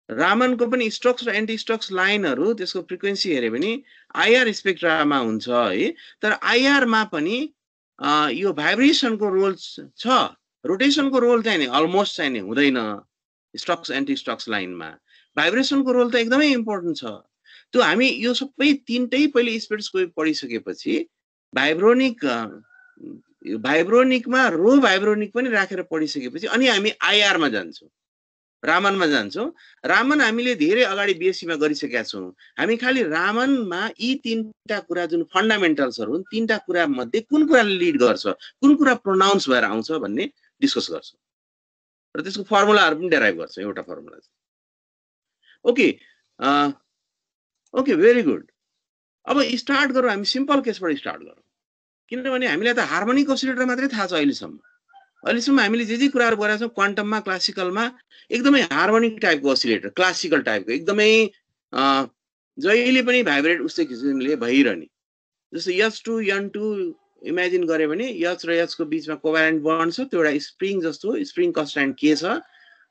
रामनको पनि स्ट्रोक्स र एन्टी स्ट्रोक्स लाइनहरू त्यसको फ्रिक्वेन्सी हेऱ्यो भने आईआर स्पेक्ट्रामा हुन्छ है। तर आईआरमा पनि यो भाइब्रेसनको रोल छ, रोटेसनको रोल चाहिँ नि अलमोस्ट चाहिँ नि हुँदैन। स्ट्रोक्स एन्टी स्ट्रोक्स लाइनमा भाइब्रेसनको रोल त एकदमै इम्पोर्टेन्ट छ। त्यो हामी यो सबै तीनटै पहिले स्पेक्ट्रोस्कोपी पढिसकेपछि भाइब्रोनिकमा रो भाइब्रोनिक पनि राखेर पढिसकेपछि अनि हामी आईआरमा जान्छौँ, रामनमा जान्छौँ। रामन हामीले धेरै अगाडि बिएससीमा गरिसकेका छौँ। हामी खालि रामनमा यी तीनटा कुरा जुन फन्डामेन्टल्सहरू हुन्, तीनटा कुरा मध्ये कुन कुराले लिड गर्छ, कुन कुरा प्रोनाउन्स भएर आउँछ भन्ने डिस्कस गर्छौँ र त्यसको फर्मुलाहरू पनि डेराइभ गर्छौँ। एउटा फर्मुला छ। Okay very good. अब स्टार्ट गरौँ, हामी सिम्पल केसबाट स्टार्ट गरौँ, किनभने हामीलाई त हार्मोनिक ओसिलेटर मात्रै थाहा छ अहिलेसम्म हामीले जे कुराहरू गरेका छौँ क्वान्टममा, क्लासिकलमा एकदमै हार्मोनिक टाइपको ओसिलेटर, क्लासिकल टाइपको एकदमै जहिले पनि भाइब्रेट उस्तै किसिमले भइरहने। जस्तो H2 N2 इमेजिन गरे भने H र H को बीचमा कोभ्यालेन्ट बन्ड छ, त्यो एउटा स्प्रिङ जस्तो, स्प्रिङ कन्स्ट्यान्ट के छ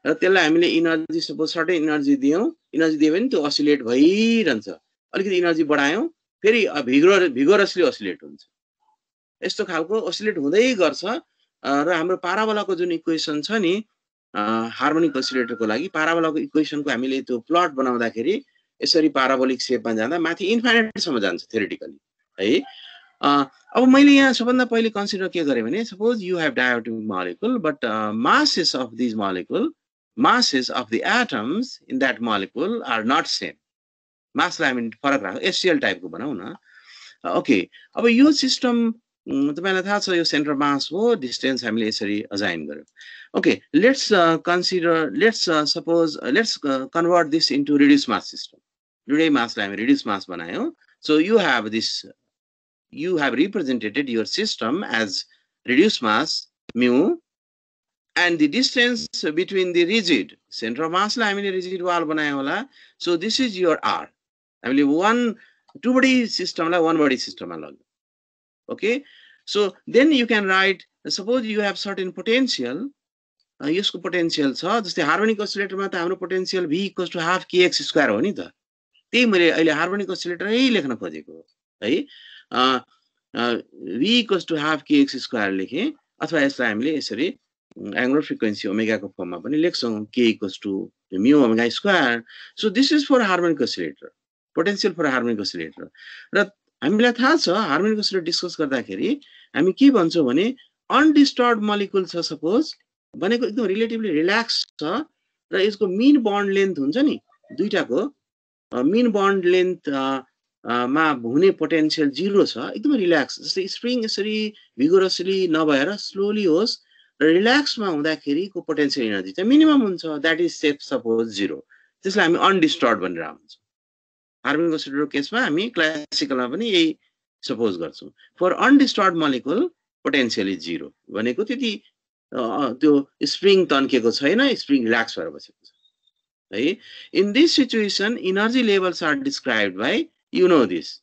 र त्यसलाई हामीले इनर्जी सपोज सर्टेन इनर्जी दियौँ, इनर्जी दियो भने त्यो ओसिलेट भइरहन्छ। अलिकति इनर्जी बढायौँ फेरि भिगोरसली ओसिलेट हुन्छ। यस्तो खालको ओसिलेट हुँदै गर्छ। र हाम्रो पाराबोलाको जुन इक्वेसन छ नि हार्मोनिक ओसिलेटरको लागि, पाराबोलाको इक्वेसनको हामीले त्यो प्लट बनाउँदाखेरि यसरी पाराबोलिक सेपमा जाँदा माथि इन्फाइनाइटसम्म जान्छ थ्योरिटिकली है। अब मैले यहाँ सबभन्दा पहिले कन्सिडर के गरेँ भने suppose you have diatomic molecule but masses of these molecule, masses of the atoms in that molecule are not same. मासलाई हामी फरक राख्छौँ, एचसिएल टाइपको बनाऊ न। ओके, अब यो सिस्टम तपाईलाई थाहा छ यो सेन्टर मास हो, डिस्टेन्स हामीले यसरी अजाइन गर्यौँ। Okay, let's convert this into reduce mass system. दुवै मासलाई हामी रिड्युस मास बनायौँ। So you have represented your system as reduced mass mu and the distance between the rigid center of mass लाई हामीले rigid wall बनायौँ होला। So this is your R. हामीले two body system लाई one body system मा लग्यौँ। Okay, so then you can write, suppose you have certain potential, यसको पोटेन्शियल छ, जस्तै हार्मोनिक ओसिलेटरमा त हाम्रो potential V equals to half kx square हो नि त। त्यही मैले अहिले हार्मोनिक ओसिलेटरै लेख्न खोजेको है। V equals to half kx square लेखेँ, अथवा यसलाई हामीले यसरी एङ्गुलर फ्रिक्वेन्सी ओमेगाको फर्ममा पनि लेख्छौँ, k equals to mu omega square. So this is for harmonic oscillator, potential for harmonic oscillator. र हामीलाई थाहा छ हार्मोनिक ओसिलेटर डिस्कस गर्दाखेरि हामी के भन्छौँ भने अनडिस्टर्ब मोलिकुल छ सपोज भनेको एकदम रिलेटिभली रिल्याक्स छ र यसको मिन बन्ड लेन्थ हुन्छ नि दुईटाको मिन बन्ड लेन्थ मा हुने पोटेन्शियल 0 छ, एकदम रिल्याक्स, जस्तै स्प्रिङ यसरी भिगोरसली नभएर स्लोली होस् र रिल्याक्समा हुँदाखेरिको पोटेन्शियल एनर्जी चाहिँ मिनिमम हुन्छ, द्याट इज सेफ सपोज 0। त्यसलाई हामी अनडिस्टर्ब भनेर भन्छौँ। हार्मोनिक ओसिलेटरको केसमा हामी क्लासिकलमा पनि यही सपोज गर्छौँ। For undisturbed molecule potential is 0 भनेको त्यति त्यो स्प्रिङ तन्केको छैन, स्प्रिङ रिल्याक्स भएर बसेको छ है। In this situation energy levels are described by, you know this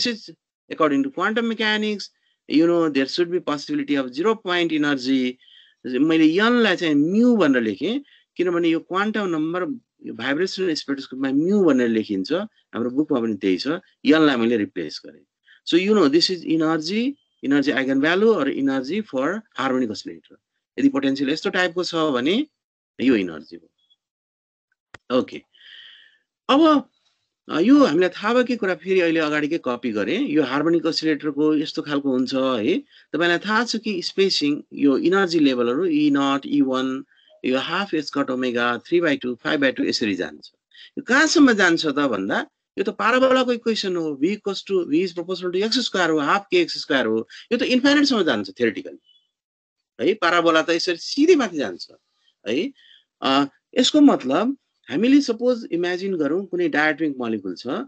is according to quantum mechanics, you know there should be possibility of 0 point energy. मैले n लाई चाहिँ mu भनेर लेखेँ किनभने यो क्वान्टम नम्बर भाइब्रेसनल स्पेक्ट्रोस्कोपमा mu भनेर लेखिन्छ, हाम्रो बुकमा पनि त्यही छ, n लाई मैले रिप्लेस गरेँ। So you know this is energy eigen value और एनर्जी फर हार्मोनिक ओसिलेटर। यदि पोटेन्शियल यस्तो टाइपको छ भने यो एनर्जी हो। ओके, अब यो हामीलाई थाहा भएकै कुरा फेरि अहिले अगाडिकै कपी गरेँ। यो हार्मोनिक ओसिलेटरको यस्तो खालको हुन्छ है। तपाईलाई थाहा छ कि स्पेसिङ यो एनर्जी लेभलहरू E0 E1 यो हाफ h कट ओमेगा 3/2 5/2 यसरी जान्छ। यो कहाँसम्म जान्छ त भन्दा यो त पाराबोलाको इक्वेसन हो, V is proportional to x square हो, हाफ kx square हो, यो त इन्फाइनाइटसम्म जान्छ थ्योरिटिकली है पाराबोला त यसरी सिधै माथि जान्छ है यसको मतलब हामीले सपोज इमेजिन गरौँ कुनै डायटोमिक मोलिकुल छ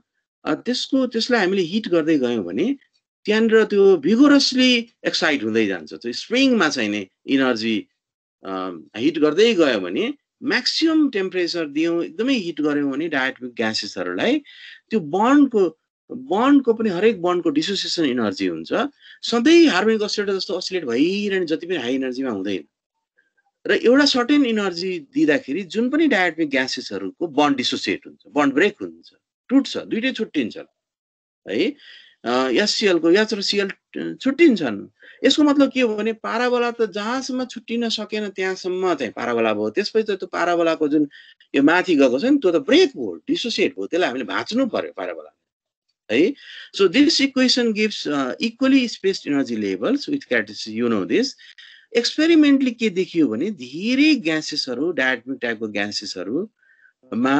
त्यसलाई हामीले हिट गर्दै गयौँ भने त्यहाँनिर त्यो भिगोरसली एक्साइट हुँदै जान्छ त्यो स्प्रिङमा चाहिँ नि इनर्जी हिट गर्दै गयो भने म्याक्सिमम टेम्परेचर दियौँ एकदमै हिट गऱ्यौँ भने डायटोमिक ग्यासेसहरूलाई त्यो बन्डको पनि हरेक बन्डको डिसोसिएसन इनर्जी हुन्छ सधैँ हार्मोनिक अस्सिलेटर जस्तो अस्सिलेट भइरहने जति पनि हाई इनर्जीमा हुँदैन र एउटा सर्टेन इनर्जी दिँदाखेरि जुन पनि डायटोमिक ग्यासेसहरूको बन्ड डिसोसिएट हुन्छ बन्ड ब्रेक हुन्छ टुट्छ दुईटै छुट्टिन्छ है एससीएल को एच र सीएल छुट्टिन्छन् यसको मतलब के हो भने पाराबोला त जहाँसम्म छुट्टिन सकेन त्यहाँसम्म चाहिँ पाराबोला भयो त्यसपछि त्यो पाराबोलाको जुन यो माथि गएको छ नि त्यो त ब्रेक भयो डिसोसिएट भयो त्यसलाई हामीले भाँच्नु पर्यो पाराबोला है so this equation gives equally spaced energy levels with characteristics you know this experimentally के देखियो भने धेरै ग्यासेसहरू डायटोमिक टाइपको ग्यासेसहरूमा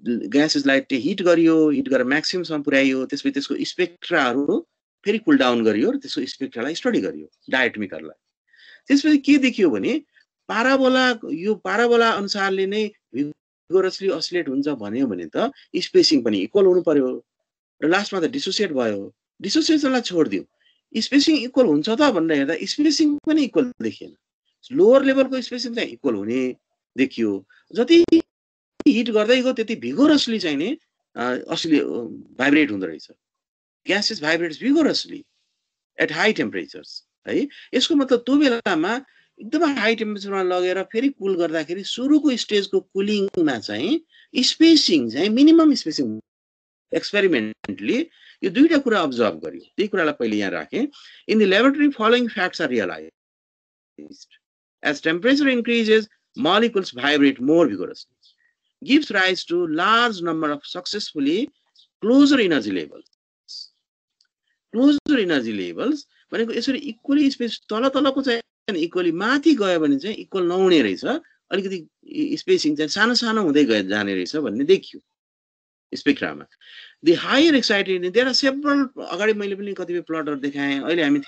ग्यासेसलाई हिट गरेर म्याक्सिममसम्म पुर्याइयो त्यसपछि त्यसको स्पेक्ट्राहरू फेरि कुल डाउन गरियो र त्यसको स्पेक्ट्रालाई स्टडी गरियो डायटोमिकहरूलाई त्यसपछि के देखियो भने पाराबोला अनुसारले नै भिगोरसली अस्सिलेट हुन्छ भन्यो भने त स्पेसिङ पनि इक्वल हुनु पर्यो र लास्टमा त डिसोसिएट भयो डिसोसिएसनलाई छोडिदियो स्पेसिङ इक्वल हुन्छ त भनेर हेर्दा स्पेसिङ पनि इक्वल देखिएन लोवर लेभलको स्पेसिङ चाहिँ इक्वल हुने देखियो जति हिट गर्दै गयो त्यति भिगोरसली चाहिँ नि भाइब्रेट हुँदो रहेछ ग्यासेस भाइब्रेट्स भिगोरसली एट हाई टेम्परेचर्स है यसको मतलब त्यो बेलामा एकदमै हाई टेम्परेचरमा लगेर फेरि कुल गर्दाखेरि सुरुको स्टेजको कुलिङमा चाहिँ स्पेसिङ चाहिँ मिनिमम स्पेसिङ एक्सपेरिमेन्टली यो दुईटा कुरा अब्जर्भ गरियो त्यही कुरालाई पहिले यहाँ राखेँ in the laboratory following facts are realized as temperature increases molecules vibrate more vigorously gives rise to large number of successfully closer energy levels भनेको यसरी इक्वली स्पेस तलको चाहिँ इक्वली माथि गयो भने चाहिँ इक्वल नहुने रहेछ अलिकति स्पेसिङ चाहिँ सानो सानो हुँदै जाने रहेछ भन्ने देखियो स्पेक्ट्रामा the higher excited there are several अगाडि मैले पनि कतिपय प्लटहरु देखाएँ अहिले हामी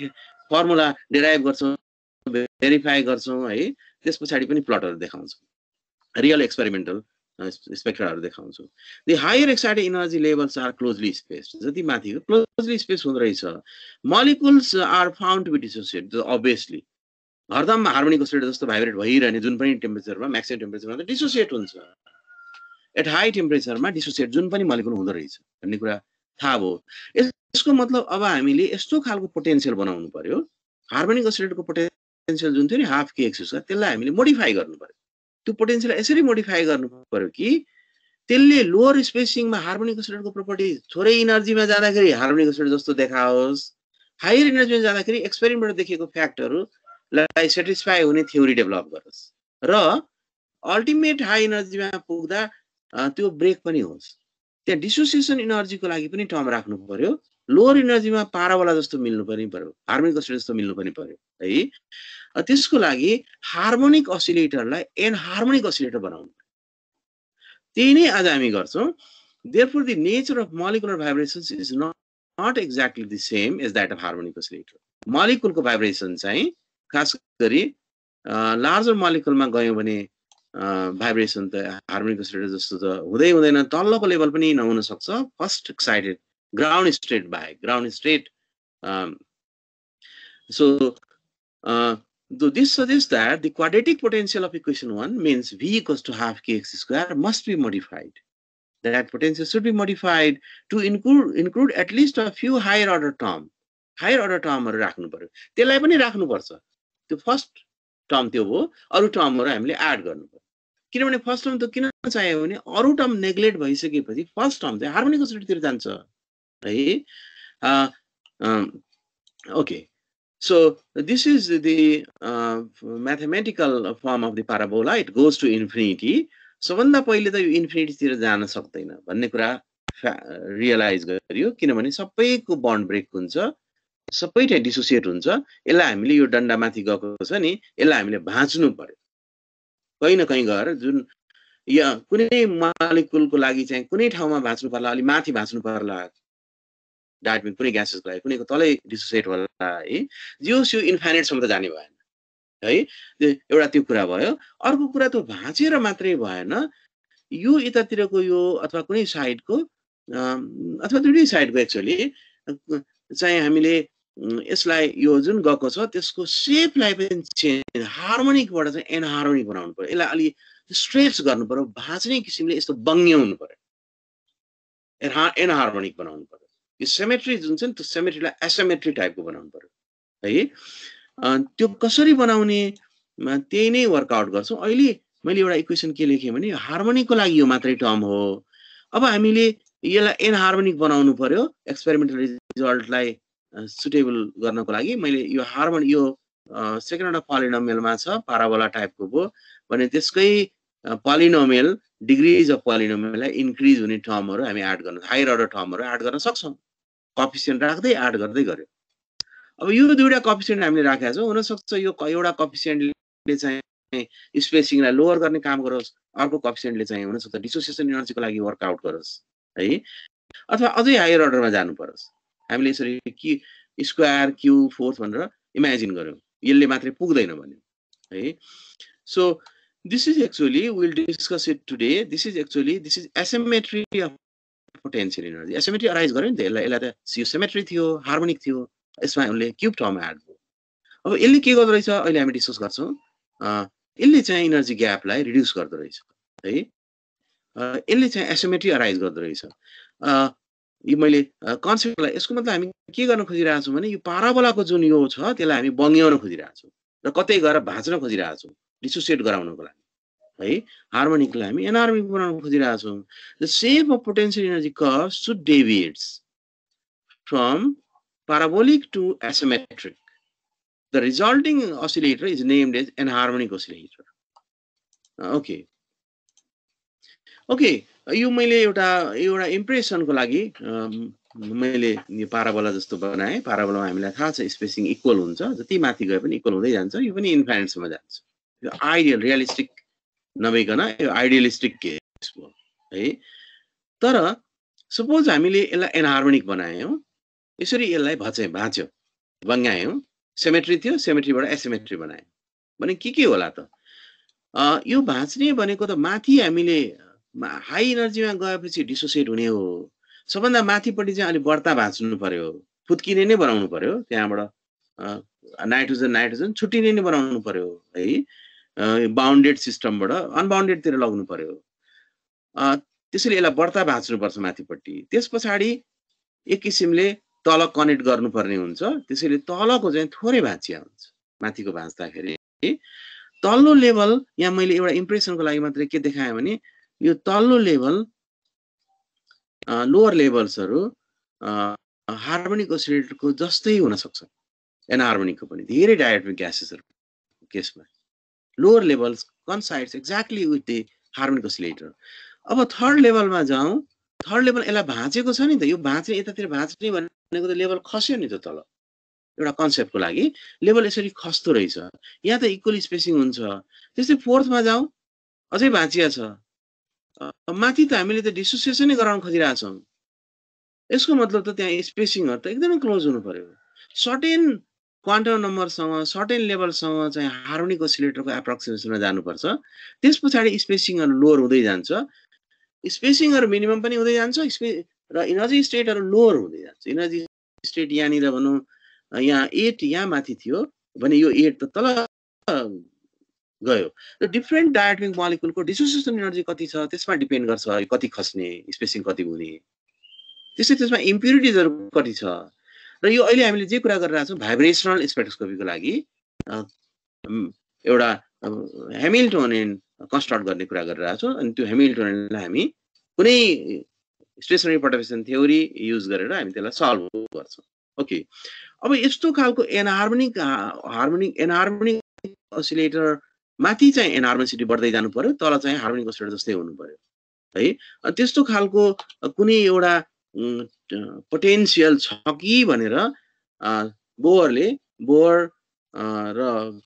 फर्मुला डेराइभ गर्छौं भेरिफाई गर्छौं है त्यसपछि पनि प्लटहरु देखाउँछौं रियल एक्सपेरिमेन्टल स्पेक्ट्राहरु देखाउँछौं the higher excited energy levels are closely spaced जति माथि क्लोजली स्पेस हुँदै रहेछ molecules are found to be dissociated obviously हरदम हार्मोनिक अस्सिलेटर जस्तो भाइब्रेट भइरहने जुन पनि टेम्परेचरमा म्याक्सिमम टेम्परेचरमा त डिसोसिएट हुन्छ एट हाई टेम्परेचरमा डिसोसिएट जुन पनि मोलिकुल हुँदो रहेछ भन्ने कुरा थाहा भयो यसको मतलब अब हामीले यस्तो खालको पोटेन्शियल बनाउनु पर्यो हार्मोनिक अस्सिलेटरको पोटेन्शियल जुन थियो नि हाफ के एक्स त्यसलाई हामीले मोडिफाई गर्नु पर्यो त्यो पोटेन्शियल यसरी मोडिफाई गर्नु पर्यो कि त्यसले लोअर स्पेसिङमा हार्मोनिक अस्सिलेटरको प्रोपर्टी थोरै एनर्जीमा जाँदाखेरि हार्मोनिक अस्सिलेटर जस्तो देखाओस् हायर एनर्जीमा जाँदाखेरि एक्सपेरिमेन्टमा देखेको फ्याक्टरहरूलाई सेटिस्फाई हुने थ्योरी डेभलप गरोस् र अल्टिमेट हाई एनर्जीमा पुग्दा त्यो ब्रेक पनि होस् त्यहाँ डिसोसिएसन एनर्जीको लागि पनि टर्म राख्नु पर्यो लोअर एनर्जीमा पारावाला जस्तो मिल्नु पनि पर्यो हार्मोनिक अस्सिलेटर जस्तो मिल्नु पनि पर्यो है त्यसको लागि हार्मोनिक अस्सिलेटरलाई एनहार्मोनिक अस्सिलेटर बनाउनु त्यही नै आज हामी गर्छौं therefore the nature of molecular vibrations is not exactly the same as that of harmonic oscillator मोलिकुलको भाइब्रेसन चाहिँ खास गरी लार्जर मोलिकुलमा गयो भने भाइब्रेसन त हार्मोनिक अस्सिलेटर जस्तो त हुँदैन तल्लोको लेभल पनि नहुन सक्छ first excited ground state so this suggests that the quadratic potential of equation 1 means V equals to half kx square must be modified. That potential should be modified to include at least a few higher order term राख्नु पर्यो त्यसलाई पनि राख्नु पर्छ त्यो फर्स्ट टर्म त्यो हो अरु टर्महरु हामीले एड गर्नु पर्यो किनभने फर्स्ट टर्म त किन चाहियो भने अरु टर्म नेग्लेक्ट भइसकेपछि फर्स्ट टर्म चाहिँ हार्मोनिक अस्सिलेटर तिर जान्छ okay so this is the mathematical form of the parabola it goes to infinity so भन्दा पहिले त यो इन्फिनिटी तिर जान सक्दैन भन्ने कुरा रियलाइज गरियो किनभने सबैको बन्ड ब्रेक हुन्छ सबै चाहिँ डिसोसिएट हुन्छ यसलाई हामीले यो डन्डा माथि गएको छ नि यसलाई हामीले भाँच्नु पर्यो कहीं न कहीं गएर जुन या कुनै मोलिकुलको लागि चाहिँ कुनै ठाउँमा भाँच्नु पर्ला अलि माथि भाँच्नु पर्ला डायटोमिक कुनै ग्यासेसको लागि कुनैको तलै डिसोसिएट होला है जे होस् यो इन्फाइनाइटसम्म त जाने भएन है एउटा त्यो कुरा भयो अर्को कुरा त भाँचेर मात्रै भएन यो यतातिरको यो अथवा कुनै साइडको अथवा दुईटै साइडको एक्चुअली चाहिँ हामीले यसलाई यो जुन गएको छ त्यसको सेपलाई पनि चेन्ज हार्मोनिकबाट चाहिँ एनहार्मोनिक बनाउनु पर्यो यसलाई अलि स्ट्रेच गर्नु पर्यो भाँच्ने किसिमले यस्तो बङ्ग्याउनु पर्यो एनहार्मोनिक बनाउनु पर्यो यो सिमेट्री जुन छ नि त्यो सिमेट्रीलाई एसिमेट्री टाइपको बनाउनु पर्यो है त्यो कसरी बनाउने त्यही नै वर्कआउट गर्छौँ अहिले मैले एउटा इक्वेसन के लेखेँ भने हार्मोनिकको लागि यो मात्रै टर्म हो अब हामीले यसलाई एनहार्मोनिक बनाउनु पर्यो एक्सपेरिमेन्टल रिजल्टलाई सुटेबल गर्नको लागि मैले यो हार्मोनिक यो सेकेन्ड अर्डर पोलिनोमियलमा छ पाराबोला टाइपको भयो भने त्यसकै पोलिनोमियल डिग्रिज अफ पोलिनोमियललाई इन्क्रिज हुने टर्महरू हामी एड गर्न हायर अर्डर टर्महरू एड गर्न सक्छौँ कोएफिसिएन्ट राख्दै एड गर्दै गर्यो अब यो दुईटा कोएफिसिएन्ट हामीले राखेका छौँ हुनसक्छ यो एउटा कोएफिसिएन्टले चाहिँ स्पेसिङलाई लोअर गर्ने काम गरोस् अर्को कोएफिसिएन्टले चाहिँ हुनसक्छ डिसोसिएसन एनर्जीको लागि वर्कआउट गरोस् है अथवा अझै हायर अर्डरमा जानु परोस् हामीले यसरी कि स्क्वायर क्यू फोर्थ भनेर इमेजिन गर्यौँ यसले मात्रै पुग्दैन भन्यो है so this is actually we'll discuss it today this is asymmetry of potential energy asymmetry arise गर्यो नि त यसलाई त सिमेट्री थियो हार्मोनिक थियो यसमा उनले क्यूब टर्म एड भयो अब यसले के गर्दो रहेछ अहिले हामी डिस्कस गर्छौँ यसले चाहिँ एनर्जी ग्यापलाई रिड्युस गर्दो रहेछ है यसले चाहिँ एसिमेट्री अराइज गर्दो रहेछ यो मैले कन्सेप्टलाई यसको मतलब हामी के गर्न खोजिरहेका छौँ भने यो पाराबोलाको जुन यो छ त्यसलाई हामी बङ्ग्याउन खोजिरहेका छौँ र कतै गएर भाँच्न खोजिरहेका छौँ डिसोसिएट गराउनको लागि है हार्मोनिकलाई हामी एनहार्मोनिक बनाउन खोजिरहेका छौँ the shape of potential energy curve should deviates from parabolic to asymmetric the resulting oscillator is named as enharmonic oscillator okay यो मैले एउटा इम्प्रेसनको लागि मैले यो पाराबोला जस्तो बनाएँ पाराबोलामा हामीलाई थाहा छ स्पेसिङ इक्वल हुन्छ जति माथि गए पनि इक्वल हुँदै जान्छ यो पनि इन्फाइनाइटसम्म जान्छ यो आइडियल रियलिस्टिक नभइकन यो आइडियलिस्टिक केस हो है तर सपोज हामीले यसलाई एनहार्मोनिक बनायौँ यसरी यसलाई भाँच्यो बङ्ग्यायौँ सिमेट्री थियो सिमेट्रीबाट एसिमेट्री बनायौँ भने के होला त यो भाँच्ने भनेको त माथि हामीले हाई एनर्जीमा गएपछि डिसोसिएट हुने हो सबभन्दा माथिपट्टि चाहिँ अलिक बढ्ता भाँच्नु पर्यो फुत्किने नै बनाउनु पर्यो त्यहाँबाट नाइट्रोजन छुट्टिने नै बनाउनु पर्यो है बाउन्डेड सिस्टमबाट अनबाउन्डेडतिर लग्नु पर्यो त्यसैले यसलाई बढ्ता भाँच्नुपर्छ माथिपट्टि त्यस पछाडि एक किसिमले तल कनेक्ट गर्नुपर्ने हुन्छ त्यसैले तलको चाहिँ थोरै भाँचिया हुन्छ माथिको भाँच्दाखेरि तल्लो लेभल यहाँ मैले एउटा इम्प्रेसनको लागि मात्रै के देखाएँ भने यो तल्लो लेभल लोअर लेभल्सहरू हार्मोनिक ओसिलेटरको जस्तै हुन सक्छ एनहार्मोनिकको पनि धेरै डायटोमिक ग्यासेसहरुको केसमा lower levels coincides exactly with the harmonic oscillator अब थर्ड लेभलमा जाउँ थर्ड लेभल यसलाई भाँचेको छ नि त यो भाँच्ने यतातिर भाँच्ने भनेको त लेभल खस्यो नि त तल एउटा कन्सेप्टको लागि लेभल यसरी खस्दो रहेछ यहाँ त इक्वल स्पेसिङ हुन्छ त्यस्तै फोर्थमा जाउँ अझै भाँचिया छ माथि त हामीले त डिसोसिएसनै गराउन खोजिरहेका छौँ यसको मतलब त त्यहाँ स्पेसिङहरु त एकदमै क्लोज हुनु पर्यो सर्टेन क्वान्टम नम्बरसँग सर्टेन लेभलसँग चाहिँ हार्मोनिक ओसिलेटरको एप्रोक्सिमेसनमा जानुपर्छ त्यस पछाडि स्पेसिङहरु लोअर हुँदै जान्छ स्पेसिङहरु मिनिमम पनि हुँदै जान्छ र एनर्जी स्टेटहरु लोअर हुँदै जान्छ एनर्जी स्टेट यहाँनिर भनौँ यहाँ 8 यहाँ माथि थियो भने यो 8 त तल गयो र डिफरेन्ट डायटोमिक मोलिक्युलको डिसोसिएसन एनर्जी कति छ त्यसमा डिपेन्ड गर्छ कति खस्ने स्पेसिङ कति हुने त्यसमा इम्प्युरिटिजहरु कति छ र यो अहिले हामीले जे कुरा गरिरहेका छौं भाइब्रेसनल स्पेक्ट्रोस्कोपीको लागि एउटा ह्यामिल्टोनियन कन्स्ट्रक्ट गर्ने कुरा गरिरहेका छौं अनि त्यो ह्यामिल्टोनियनलाई हामी कुनै स्टेशनरी पर्टर्बेसन थ्योरी युज गरेर हामी त्यसलाई सल्भ गर्छौं ओके अब यस्तो खालको एनहार्मोनिक ओसिलेटर माथि चाहिँ एनहार्मोनिसिटी बढ्दै जानु पर्यो तल चाहिँ हार्मोनिक ओसिलेटर जस्तै हुनु पर्यो है त्यस्तो खालको कुनै एउटा पोटेन्शियल छ कि भनेर बोयर र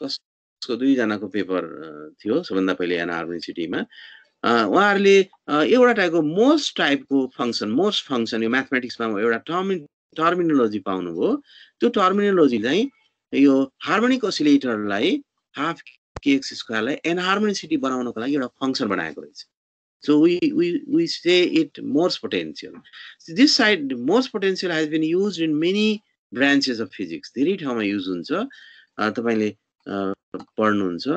कसको दुईजनाको पेपर थियो सबभन्दा पहिले एनहार्मोनिसिटीमा उहाँहरूले एउटा टाइपको मोस्ट फंक्सन यो म्याथमेटिक्समा एउटा टर्मिनोलोजी पाउनुभयो त्यो टर्मिनोलोजी चाहिँ यो हार्मोनिक ओसिलेटरलाई हाफ kx स्क्वायरलाई एनहार्मोनिसिटी बनाउनको लागि एउटा फंक्सन बनाएको रहेछ so we say it Morse potential so this side Morse potential has been used in many branches of physics धेरै ठाउँमा युज हुन्छ तपाईले पढ्नुहुन्छ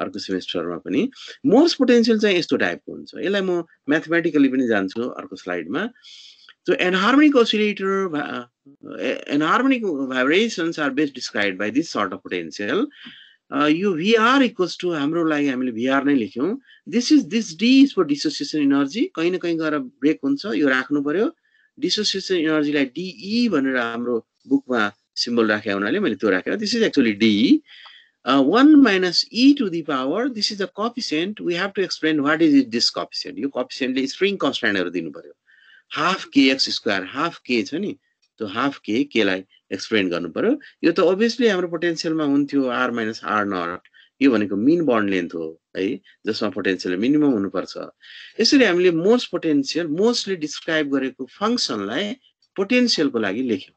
अर्को सेमेस्टरमा पनि Morse potential चाहिँ यस्तो टाइपको हुन्छ यसलाई म म्याथमेटिकली पनि जान्छु अर्को स्लाइडमा so enharmonic oscillator enharmonic vibrations are best described by this sort of potential यो VR equals to हाम्रो लागि हामीले VR नै लेख्यौं this D is for dissociation energy कहीं न कहीं गएर ब्रेक हुन्छ यो राख्नु पर्यो dissociation energy लाई DE भनेर हाम्रो बुकमा सिम्बल राखे हुनाले मैले त्यो राखे this is actually D 1 minus e to the power this is a coefficient we have to explain what is this coefficient यो coefficient ले स्ट्रिङ कन्स्ट्यान्टहरु दिनु पर्यो half kx square half k छ नि त्यो half k k लाई एक्सप्लेन गर्नु पर्यो यो त obviously हाम्रो पोटेन्शियलमा हुन्थ्यो r minus r naught यो भनेको मीन बन्ड लेन्थ हो है जसमा पोटेन्शियल मिनिमम हुनु पर्छ यसरी हामीले मोस्ट पोटेन्शियल मोस्टली डिस्क्राइब गरेको फंक्सनलाई पोटेन्शियलको लागि लेख्यौं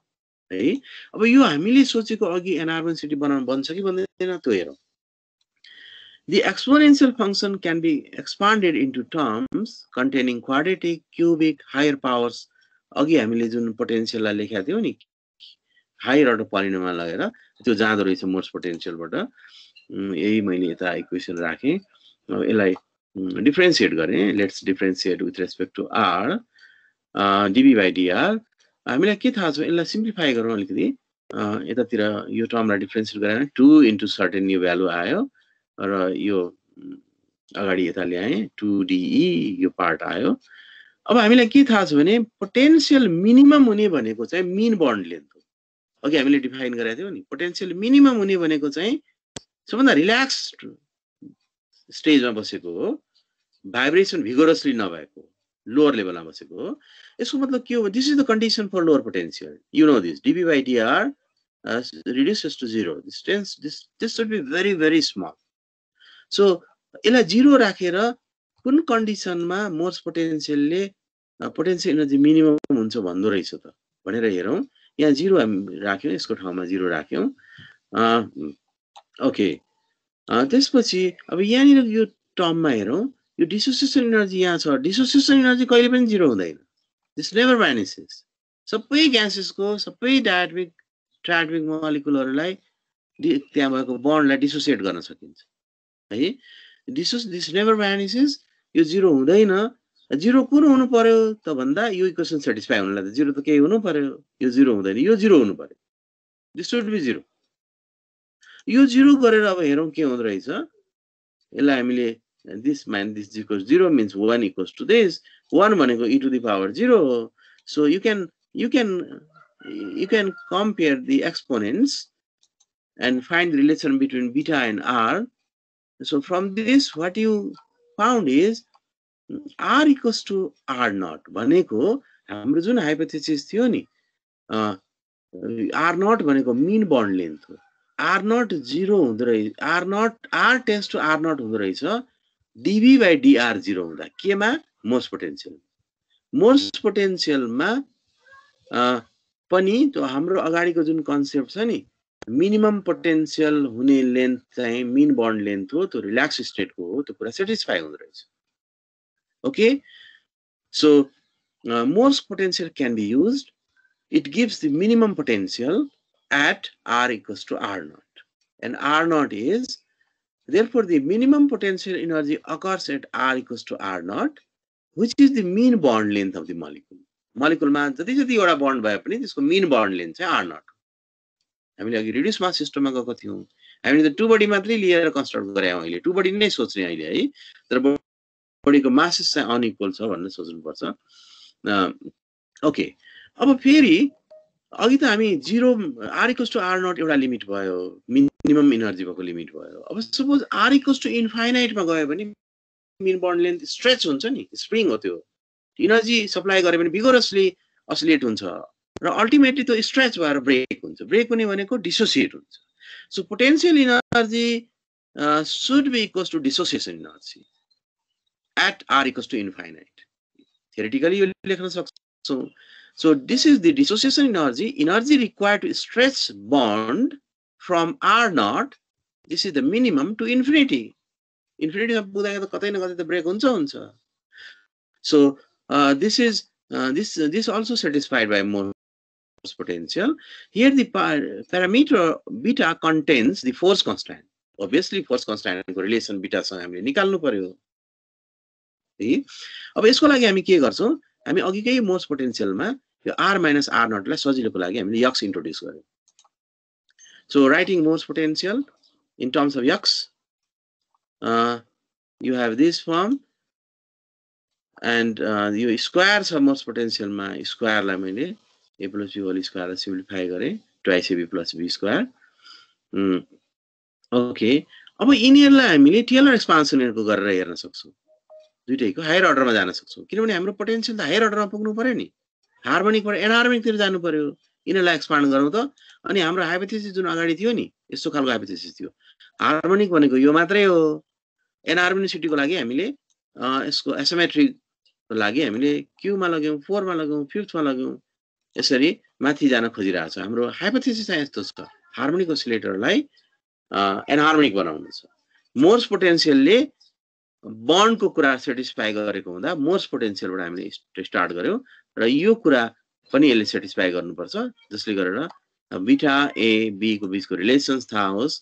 है अब यो हामीले सोचेको अघि एनहार्मोनिसिटी बनाउन बन्छ कि बन्दैन त्यो हेरौं The exponential function can be expanded into terms containing quadratic, cubic, higher powers. अघि हामीले जुन पोटेन्शियललाई लेखेका थियौ नि हायर अर्डर पोलिनोममा लगेर त्यो जाँदो रहेछ मोस्ट पोटेन्शियलबाट यही मैले यता इक्वेसन राखे यसलाई डिफरेन्शिएट गरे let's differentiate with respect to r dv by dr हामीलाई के थाहा छ यसलाई सिम्प्लिफाई गरौँ अलिकति यतातिर यो टर्मलाई डिफरेन्शिएट गराएन 2 इन्टु सर्टेन न्यू भ्यालु आयो र यो अगाडि यता ल्याए 2de यो पार्ट आयो अब हामीलाई के थाहा छ भने पोटेन्शियल मिनिमम हुने भनेको चाहिँ मीन बन्ड लेन्थ हो अघि हामीले डिफाइन गरेका थियौ नि पोटेन्शियल मिनिमम हुने भनेको चाहिँ सबभन्दा रिल्याक्स्ड स्टेजमा बसेको हो भाइब्रेसन भिगोरसली नभएको लोअर लेभलमा बसेको हो यसको मतलब के हो this is the condition for lower potential you know this dv by dr reduces to 0 this should be very small so यसलाई 0 राखेर कुन कन्डिसनमा मोस्ट पोटेन्शियलले पोटेन्शियल एनर्जी मिनिमम हुन्छ भन्दो रहेछ त भनेर हेरौं यहाँ 0 हामी राख्यौं यसको ठाउँमा 0 राख्यौं ओके त्यसपछि अब यहाँनिर यो टर्ममा हेरौं यो डिसोसिएसन एनर्जी यहाँ छ डिसोसिएसन एनर्जी कहिले पनि 0 हुँदैन दिस नेभर भ्यानिसेस सबै ग्यासेसको सबै डायटोमिक मोलिकुलहरुलाई त्यहाँ भएको बन्डलाई डिसोसिएट गर्न सकिन्छ है दिस नेभर भ्यानिसेस यो 0 हुँदैन 0 कुन हुनु पर्यो त भन्दा यो इक्वेसन सेटिस्फाई हुनलाई त 0 त केही हुनु पर्यो यो 0 हुँदैन यो 0 हुनु पर्यो दिस शुड बी 0 यो 0 गरेर अब हेरौं के हुँदै रहेछ यसलाई हामीले this equals 0 means 1 equals to this 1 भनेको e to the power 0 so you can compare the exponents and find the relation between beta and r so from this what you found is r equals to r naught भनेको हाम्रो जुन हाइपोथेसिस थियो नि r naught भनेको मीन बन्ड लेन्थ हो r naught 0 हुँदै रहेछ r naught r tends to r naught हुँदै रहेछ dv by dr 0 हुँदा केमा मोस्ट पोटेन्शियलमा पनि त्यो हाम्रो अगाडिको जुन कन्सेप्ट छ नि मिनिमम पोटेन्शियल हुने लेन्थ चाहिँ मीन बन्ड लेन्थ हो त्यो रिल्याक्स स्टेटको हो त्यो पुरा सेटिस्फाई हुँदै रहेछ okay so most potential can be used it gives the minimum potential at r equals to r naught and r naught is therefore the minimum potential energy occurs at r equals to r naught which is the mean bond length of the molecule मा जति जति एउटा बन्ड भए पनि त्यसको मीन बन्ड लेन्थ चाहिँ r naught हामीले अघि रिड्युस मास सिस्टममा गएको थियौं हामीले त टु बडी मात्रै लिएर कन्स्ट्रक्ट गरे अहिले टु बडी नै सोच्ने अहिले है तर बडीको मासेस चाहिँ अनइक्वल छ भन्ने सोच्नु पर्छ ओके अब फेरि अघि त हामी 0 r equals to r naught एउटा लिमिट भयो मिनिमम एनर्जी भएको लिमिट भयो अब suppose r equals to infinite मा गयो भने मीन बन्ड लेन्थ स्ट्रेच हुन्छ नि स्प्रिङ हो त्यो एनर्जी सप्लाई गरे भने भिगोरसली अस्सिलेट हुन्छ र अल्टिमेटली त्यो स्ट्रेच भएर ब्रेक हुन्छ ब्रेक हुने भनेको डिसोसिएट हुन्छ so potential energy should be equals to dissociation energy at r equals to infinite theoretically you लेख्न सक्छौ So this is the dissociation energy required to stretch bond from R naught. This is the minimum to infinity. Infinity the break huncha. So this also satisfied by Morse potential. Here the parameter beta contains the force constant. Obviously force constant relation beta सँग हामीले निकाल्नु पर्यो है। अब यसको लागि हामी के गर्छौं, हामी अघिकै मोर्स पोटेन्शियलमा यो r - r naught लाई सजिलोको लागि हामीले x इन्ट्रोड्युस गर्यौं। So writing Morse potential in terms of x, you have this form, and you square some Morse potential ma square लाई मैले a plus b whole square लाई simplify गरे twice ab plus b square. Okay, अब यिनीहरुलाई हामीले टेलर एक्सपान्सनहरुको गरेर हेर्न सक्छौं, दुईटैको हायर अर्डरमा जान सक्छौं, किनभने हाम्रो पोटेन्शियल त हायर अर्डरमा पुग्नु पर्यो नि, हार्मोनिकबाट एनार्मोनिक तिर जानु पर्यो। यिनीहरुलाई एक्सपान्ड गरौँ त, अनि हाम्रो हाइपोथेसिस जुन अगाडि थियो नि, यस्तो खालको हाइपोथेसिस थियो, हार्मोनिक भनेको यो मात्रै हो। एनार्मोनिसिटीको लागि हामीले यसको एसिमेट्रीको लागि हामीले q मा लाग्यौं, 4 मा लाग्यौं, 5th मा लाग्यौं, यसरी माथि जान खोजिरहेको छ। हाम्रो हाइपोथेसिस चाहिँ यस्तो छ, हार्मोनिक ओसिलेटरलाई एनहार्मोनिक बनाउनु छ। मोर्स पोटेन्शियलले बन्डको कुरा सेटिस्फाई गरेको हुँदा मोर्स पोटेन्शियलबाट हामीले स्टार्ट गर्यौं र यो कुरा पनि यसले सेटिस्फाई गर्नुपर्छ, जसले गरेर बीटा a b को बीचको रिलेसन्स थाहा होस्।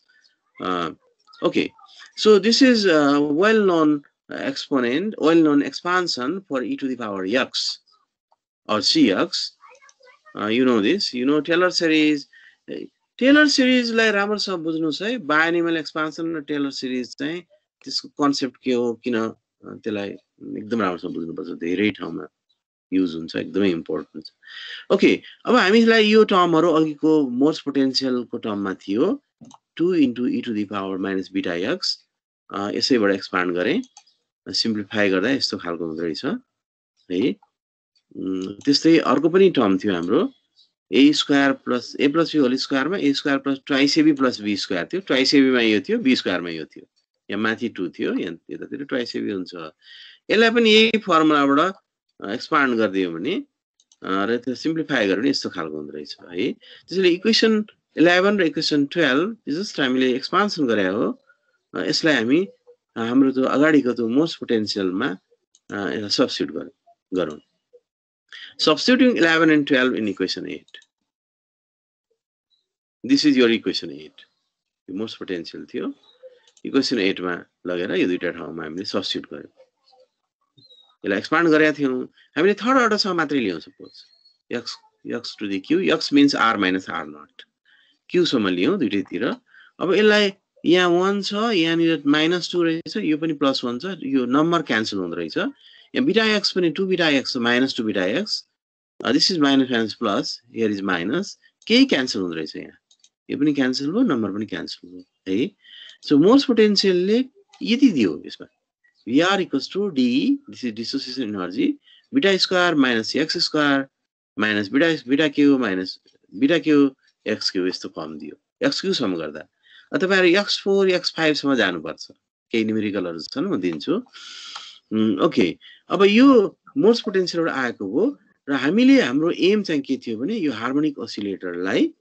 Okay, so this is well known exponent, well known expansion for e to the power x or cx. You know this, you know Taylor series. Taylor series लाई राम्रोसँग बुझ्नुस् है, बायनिमल एक्सपान्सन र टेलर सिरिज चाहिँ त्यसको कन्सेप्ट के हो, किन त्यसलाई एकदम राम्रोसँग बुझ्नुपर्छ, धेरै ठाउँमा युज हुन्छ, एकदमै इम्पोर्टेन्ट। ओके, अब हामीलाई यो टर्महरु अघिको मोर्स पोटेन्शियलको टर्ममा थियो 2 into e to the power minus beta x, यसैबाट एक्सपान्ड गरे, सिम्प्लिफाई गर्दा यस्तो खालको हुँदै रहेछ है। त्यस्तै अर्को पनि टर्म थियो हाम्रो a square plus a plus b whole square मा a square plus twice ab plus b square थियो, twice ab मा यो थियो, b square मा यो थियो, यहाँ माथि 2 थियो, यहाँ यतातिर twice ab हुन्छ। यसलाई पनि यही फर्मुलाबाट एक्सपान्ड गर्दियो भने र त्यो सिम्प्लिफाई गर्यो भने यस्तो खालको हुँदै रहेछ है। त्यसैले इक्वेसन 11 र इक्वेसन 12 जस्ट हामीले एक्सपान्सन गरे हो, यसलाई हामी हाम्रो त्यो अगाडिको त्यो मोर्स पोटेन्शियलमा सब्स्टिट्युट गरौँ। Substituting 11 and 12 in equation 8. This is your equation 8. The most potential थियो, equation 8 मा लगेर यो दुईटा ठाउँमा हामीले सब्स्टिट्युट गर्यौं। यसलाई एक्सपान्ड गरेका थियौं, हामीले थर्ड अर्डरसम्म मात्रै लियौं। Suppose x to the q, x means r minus r naught, q सम्म लियौं दुईटैतिर। अब यसलाई यहाँ 1 छ, यहाँनिर -2 रहेछ, यो पनि +1 छ, यो नम्बर क्यान्सल हुँदै रहेछ। यहाँ बीटा x पनि 2 beta x, -2 beta x, this is minus plus, here is minus, केही क्यान्सल हुँदै रहेछ, यहाँ यो पनि क्यान्सल भयो, नम्बर पनि क्यान्सल भयो है। सो मोर्स पोटेन्शियलले यति दियो, यसमा Vr equals to d, this is dissociation energy, beta square minus x square minus beta q minus beta q x q यस्तो फर्म दियो। x q सम गर्दा तपाईहरु x4 x5 सम्म जानुपर्छ, केही न्युमेरिकलहरु छन् म दिन्छु। ओके, अब यो मोर्स पोटेन्शियलबाट आएको हो र हामीले हाम्रो एम चाहिँ के थियो भने यो हार्मोनिक ओसिलेटरलाई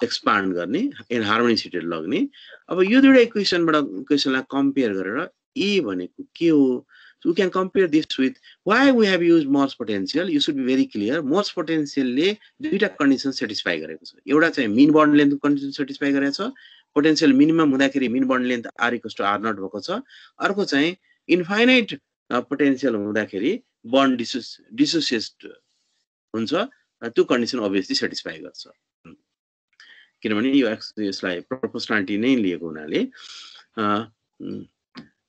एक्सपान्ड गर्ने, एनहार्मोनिसिटी लग्ने। अब यो दुईटा इक्वेसनलाई कम्पेयर गरेर ए भनेको के हो, so we can compare this with why we have used Morse potential. You should be very clear. Morse potential ले दुईटा कन्डिसन सेटिस्फाई गरेको छ। एउटा चाहिँ mean bond length condition satisfy गरेको छ, पोटेन्शियल मिनिमम हुँदाखेरि mean bond length r = r0 भएको छ। अर्को चाहिँ इन्फाइनाइट पोटेन्शियल हुँदाखेरि बन्ड डिसोसिएट हुन्छ, त्यो कन्डिसन अभियसली सेटिस्फाई गर्छ, किनभने यो यसलाई प्रोपोर्सनालिटी नै लिएको हुनाले।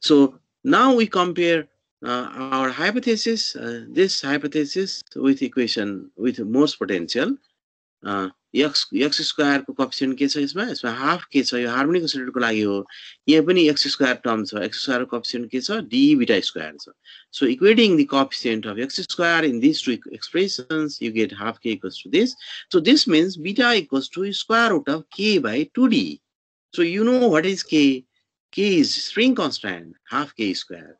So now we compare our hypothesis, this hypothesis with equation with Morse potential. X square को coefficient के छ यसमा हाफ के छ, यो हार्मोनिक ओसिलेटरको लागि हो। यहाँ पनि x square टर्म छ, x square को coefficient के छ, d beta square छ। So equating the coefficient of x square in these two expressions, you get half k equals to this. So this means beta equals to square root of k by 2d. So you know what is k? K is string constant, half k square.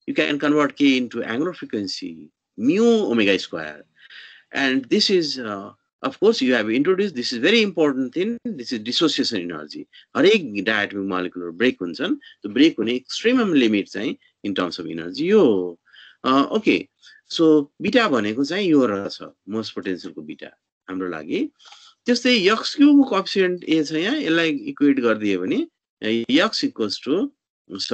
You can convert k into angular frequency, mu omega square. And this is, of course, you have introduced, this is very important thing, this is dissociation energy. हरेक diatomic molecule break हुन्छन्, त्यो break हुने extremum limit चाहिँ in terms of energy यो okay. So beta भनेको चाहिँ यो रहेछ most potential को beta हाम्रो लागि. त्यस्तै x cube coefficient a छ यहाँ, यसलाई इक्वेट गरिदियो भने x equals to x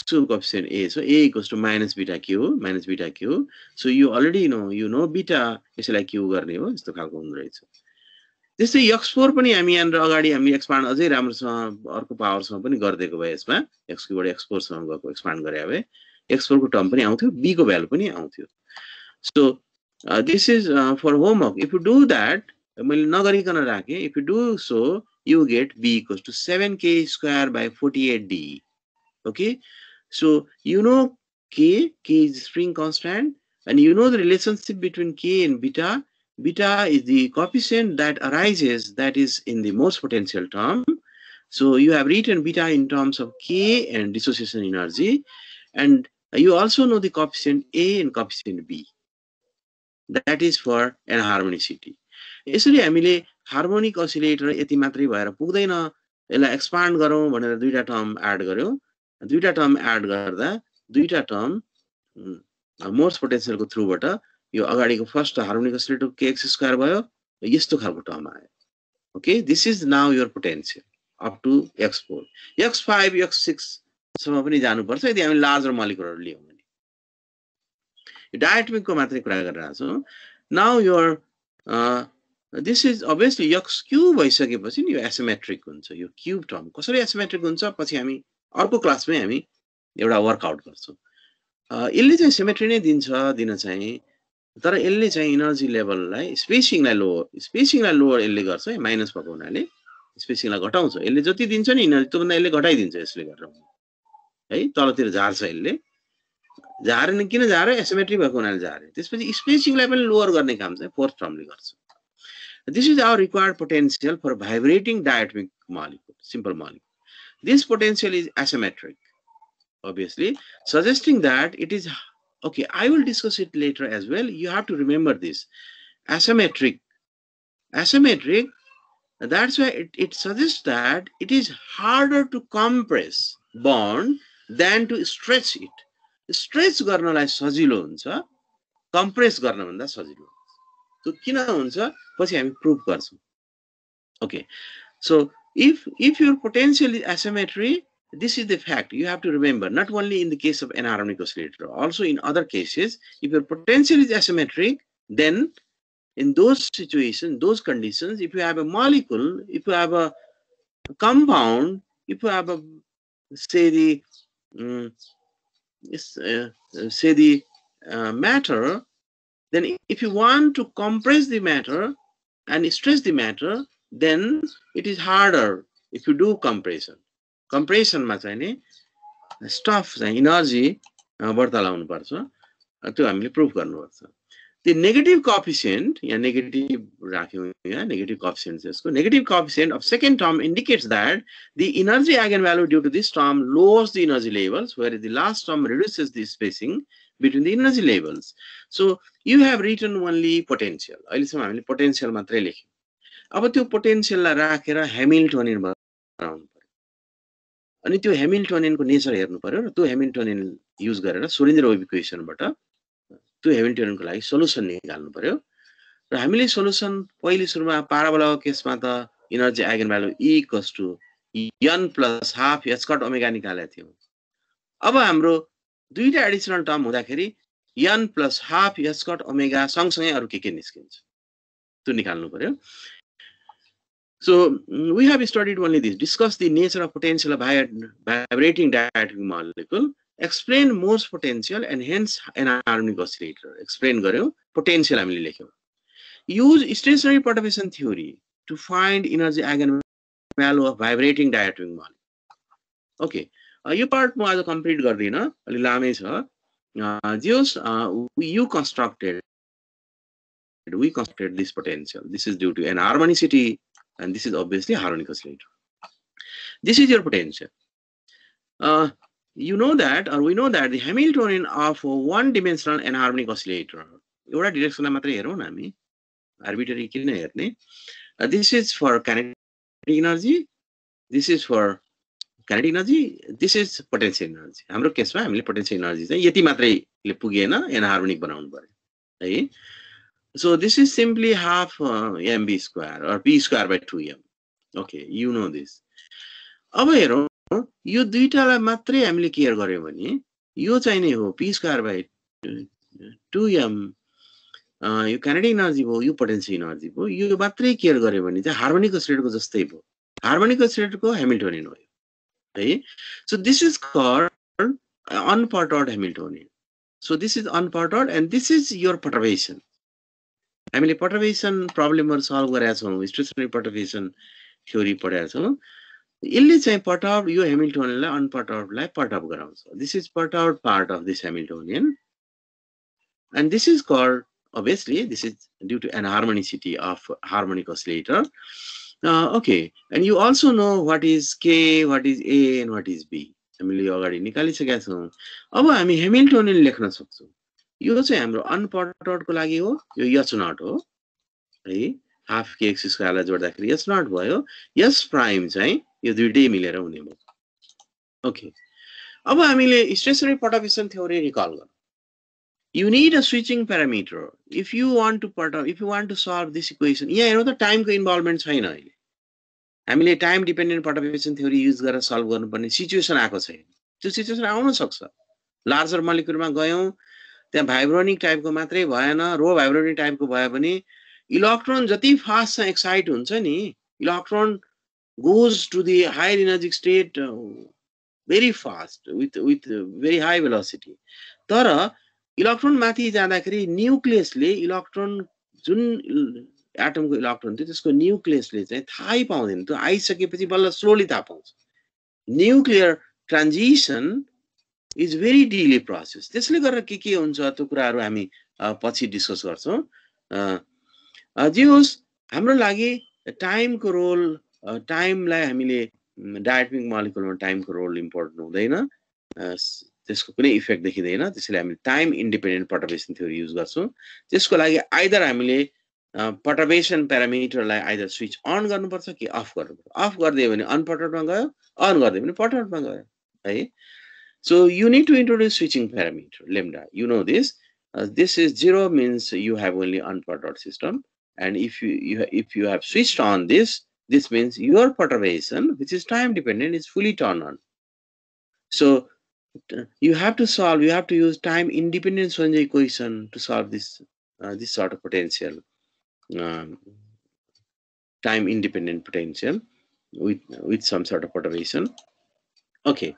cube coefficient a, so a equals to minus beta q. So you already know beta यसलाई q गर्ने हो, यस्तो खालको हुँदो रहेछ. त्यस्तै x4 पनि हामी यहाँनिर अगाडि हामी एक्सपान्ड अझै राम्रोसँग अर्को पावरसँग पनि गरिदिएको भए यसमा x बाट x4 सम्म गएको एक्सपान्ड गरे भए x4 को टर्म पनि आउँथ्यो, b को भ्यालु पनि आउँथ्यो. So this is for homework. If you do that, मैले नगरिकन राखे, if you do so, you get b equals to 7k square by 48d. Okay, so you know k is spring constant, and you know the relationship between k and beta. Beta is the coefficient that arises, that is in the most potential term. So you have written beta in terms of k and dissociation energy, and you also know the coefficient a and coefficient b. That is for enharmonicity. यसरी हामीले हार्मोनिक असिलेटर यति मात्रै भएर पुग्दैन, यसलाई एक्सपान्ड गरौँ भनेर दुईटा टर्म एड गर्यौं. दुईटा टर्म एड गर्दा दुईटा टर्म मोस्ट पोटेन्शियलको थ्रुबाट यो अगाडिको first harmonic oscillator kx square भयो, यस्तो खालको टर्म आयो. Okay, this is now your potential up to x4. x5 x6 सम्म पनि जानुपर्छ यदि हामी लार्जर मोलिकुलहरु लियौं भने. डायटोमिक को मात्रै कुरा गरिरहेको छौं. Now your this is obviously x cube भइसकेपछि नि यो एसिमेट्रिक हुन्छ. यो क्यूब टर्म कसरी एसिमेट्रिक हुन्छ पछि हामी अर्को क्लासमै हामी एउटा वर्कआउट गर्छौं. यसले चाहिँ सिमेट्री नै दिन चाहिँ, तर यसले चाहिँ एनर्जी लेभललाई स्पेसिङलाई लोअर यसले गर्छ है, माइनस भएको हुनाले स्पेसिङलाई घटाउँछ. यसले जति दिन्छ नि एनर्जी त्यो भन्दा यसले घटाइदिन्छ यसले गरेर है, तलतिर झार्छ. यसले झारेन, किन झार्यो? एसिमेट्री भएको हुनाले झार्यो. त्यसपछि स्पेसिङलाई पनि लोअर गर्ने काम चाहिँ फोर्थ टर्मले गर्छ. This is our required potential for vibrating diatomic molecule, simple molecule. This potential is asymmetric, obviously, suggesting that it is okay. I will discuss it later as well. You have to remember this asymmetric. That's why it suggests that it is harder to compress bond than to stretch it. Stretch गर्नलाई सजिलो हुन्छ, compress गर्न भन्दा सजिलो. So किन हुन्छ पछि हामी प्रुफ गर्छौं. Okay, so if your potential is asymmetry, this is the fact you have to remember, not only in the case of enharmonic oscillator, also in other cases. If your potential is asymmetric, then in those situations, those conditions, if you have a molecule, if you have a compound, if you have a say the matter, then if you want to compress the matter and stretch the matter, then it is harder if you do compression. Compression मा चाहिँ नि stuff चाहिँ energy बढ्ता लाउनु पर्छ, त्यो हामीले प्रुफ गर्नुपर्छ. The negative coefficient, yeah negative राख्यौं यहाँ, negative coefficient यसको negative coefficient of second term indicates that the energy eigenvalue due to this term lowers the energy levels, whereas the last term reduces the spacing between the energy levels. So you have written only potential. अहिलेसम्म हामीले potential मात्रै लेख्यौं. अब त्यो potential लाई राखेर Hamiltonian बनाउनु पर्यो. अनि त्यो Hamiltonian को नेचर हेर्नु पर्यो र त्यो Hamiltonian युज गरेर सोलिन्जर वेभ इक्वेशनबाट त्यो Hamiltonian को लागि सोलुसन निकाल्नु पर्यो. र हामीले सोलुसन पहिले सुरुमा पाराबोलाको केसमा त energy eigen value E equals to n plus half h cut omega निकालेका थियौं. अब हाम्रो दुईटा एडिसनल टर्म हुँदाखेरि n plus half h cut omega सँगसँगै अरु के निस्किन्छ त्यो निकाल्नु पर्यो. So we have studied only this. Discuss the nature of potential of vibrating diatomic molecule. Explain Morse potential and hence enharmonic oscillator. Explain गर्यौं, potential हामीले लेख्यौं. Use stationary perturbation theory to find energy eigenvalue of vibrating diatomic molecule. Okay, यो पार्ट म आज कम्प्लिट गर्दिन, अलि लामै छ. We constructed this potential. This is due to enharmonicity, and this is obviously harmonic oscillator. This is your potential. you know that, or we know that the Hamiltonian of one-dimensional enharmonic oscillator. एउटा डिरेक्सनमा मात्रै हेरौँ न हामी, arbitrary किन हेर्ने? This is for kinetic energy, this is for kinetic energy, this is potential energy. हाम्रो केसमा हामीले potential energy चाहिँ यति मात्रैले पुगेन, enharmonic बनाउनु पर्यो है. So this is simply half mv square or p square by 2m. Okay, you know this. अब हेरौँ, यो दुईटालाई मात्रै हामीले केयर गर्यौं भने यो चाहिँ नै हो p square by 2m. यो kinetic energy भयो, यो potential energy भयो, यो मात्रै केयर गर्यो भने चाहिँ हार्मोनिक oscillator को जस्तै भयो. हार्मोनिक oscillator को Hamiltonian हो है. So this is called unperturbed Hamiltonian. So this is unperturbed and this is your perturbation. हामीले perturbation प्रब्लमहरु सल्भ गरेका छौं, stationary perturbation theory पढेका छौं. यसले चाहिँ perturbed यो Hamiltonianलाई unperturbed लाई perturb गराउँछ. This is perturbed part of this Hamiltonian, and this is called, obviously this is due to anharmonicity of harmonic oscillator. Okay, and you also know what is K, what is A, and what is B. हामीले यो अगाडि निकालिसकेका छौं. अब हामी Hamiltonian लेख्न सक्छौं. यो चाहिँ हाम्रो unperturbed को लागि हो, यो h naught हो है. हाफ k x स्क्वायर लाई जोड्दाखेरि h naught भयो. s प्राइम चाहिँ यो दुईटै मिलेर हुने भयो. ओके, अब हामीले stationary perturbation theory रिकल गरौँ. You need a switching parameter if you want to perturb, if you want to solve this equation. यहाँ हेरौँ त टाइम को इन्भल्भमेन्ट छैन अहिले. हामीले time dependent perturbation theory use गरेर सल्भ गर्नुपर्ने सिचुएसन आएको छैन. त्यो सिचुएसन आउन सक्छ. लार्जर मोलिक्युलमा गयौं, त्यहाँ भाइब्रोनिक टाइपको मात्रै भएन, रो भाइब्रोनिक टाइपको भयो भने इलेक्ट्रोन जति फास्ट चाहिँ एक्साइट हुन्छ नि, electron goes to the higher energy state very fast with very high velocity. तर इलेक्ट्रोन माथि जाँदाखेरि न्यूक्लियसले इलेक्ट्रोन जुन एटमको इलेक्ट्रोन थियो त्यसको न्यूक्लियसले चाहिँ थाहै पाउँदैन. त्यो आइसकेपछि बल्ल स्लोली थाहा पाउँछ. Nuclear transition is very delay process. त्यसले गर्दा के हुन्छ त्यो कुराहरु हामी पछि डिस्कस गर्छौं. जे होस्, हाम्रो लागि टाइमको रोल, टाइमलाई हामीले डायटोमिक मोलिक्युलमा टाइमको रोल इम्पोर्टेन्ट हुँदैन, त्यसको कुनै इफेक्ट देखिदैन. त्यसैले हामी time independent perturbation theory use गर्छौं. त्यसको लागि आइदर हामीले perturbation प्यारामिटरलाई आइदर स्विच अन गर्नुपर्छ कि अफ गर्नुपर्छ. अफ गर्दियो भने unperturbed मा गयो, अन गर्दियो भने perturbed मा गयो है. So you need to introduce switching parameter lambda. You know this. This is 0 means you have only unperturbed system, and if you have switched on this means your perturbation, which is time dependent, is fully turned on. So you have to solve. You have to use time independent Schrödinger equation to solve this this sort of potential, time independent potential with some sort of perturbation. Okay,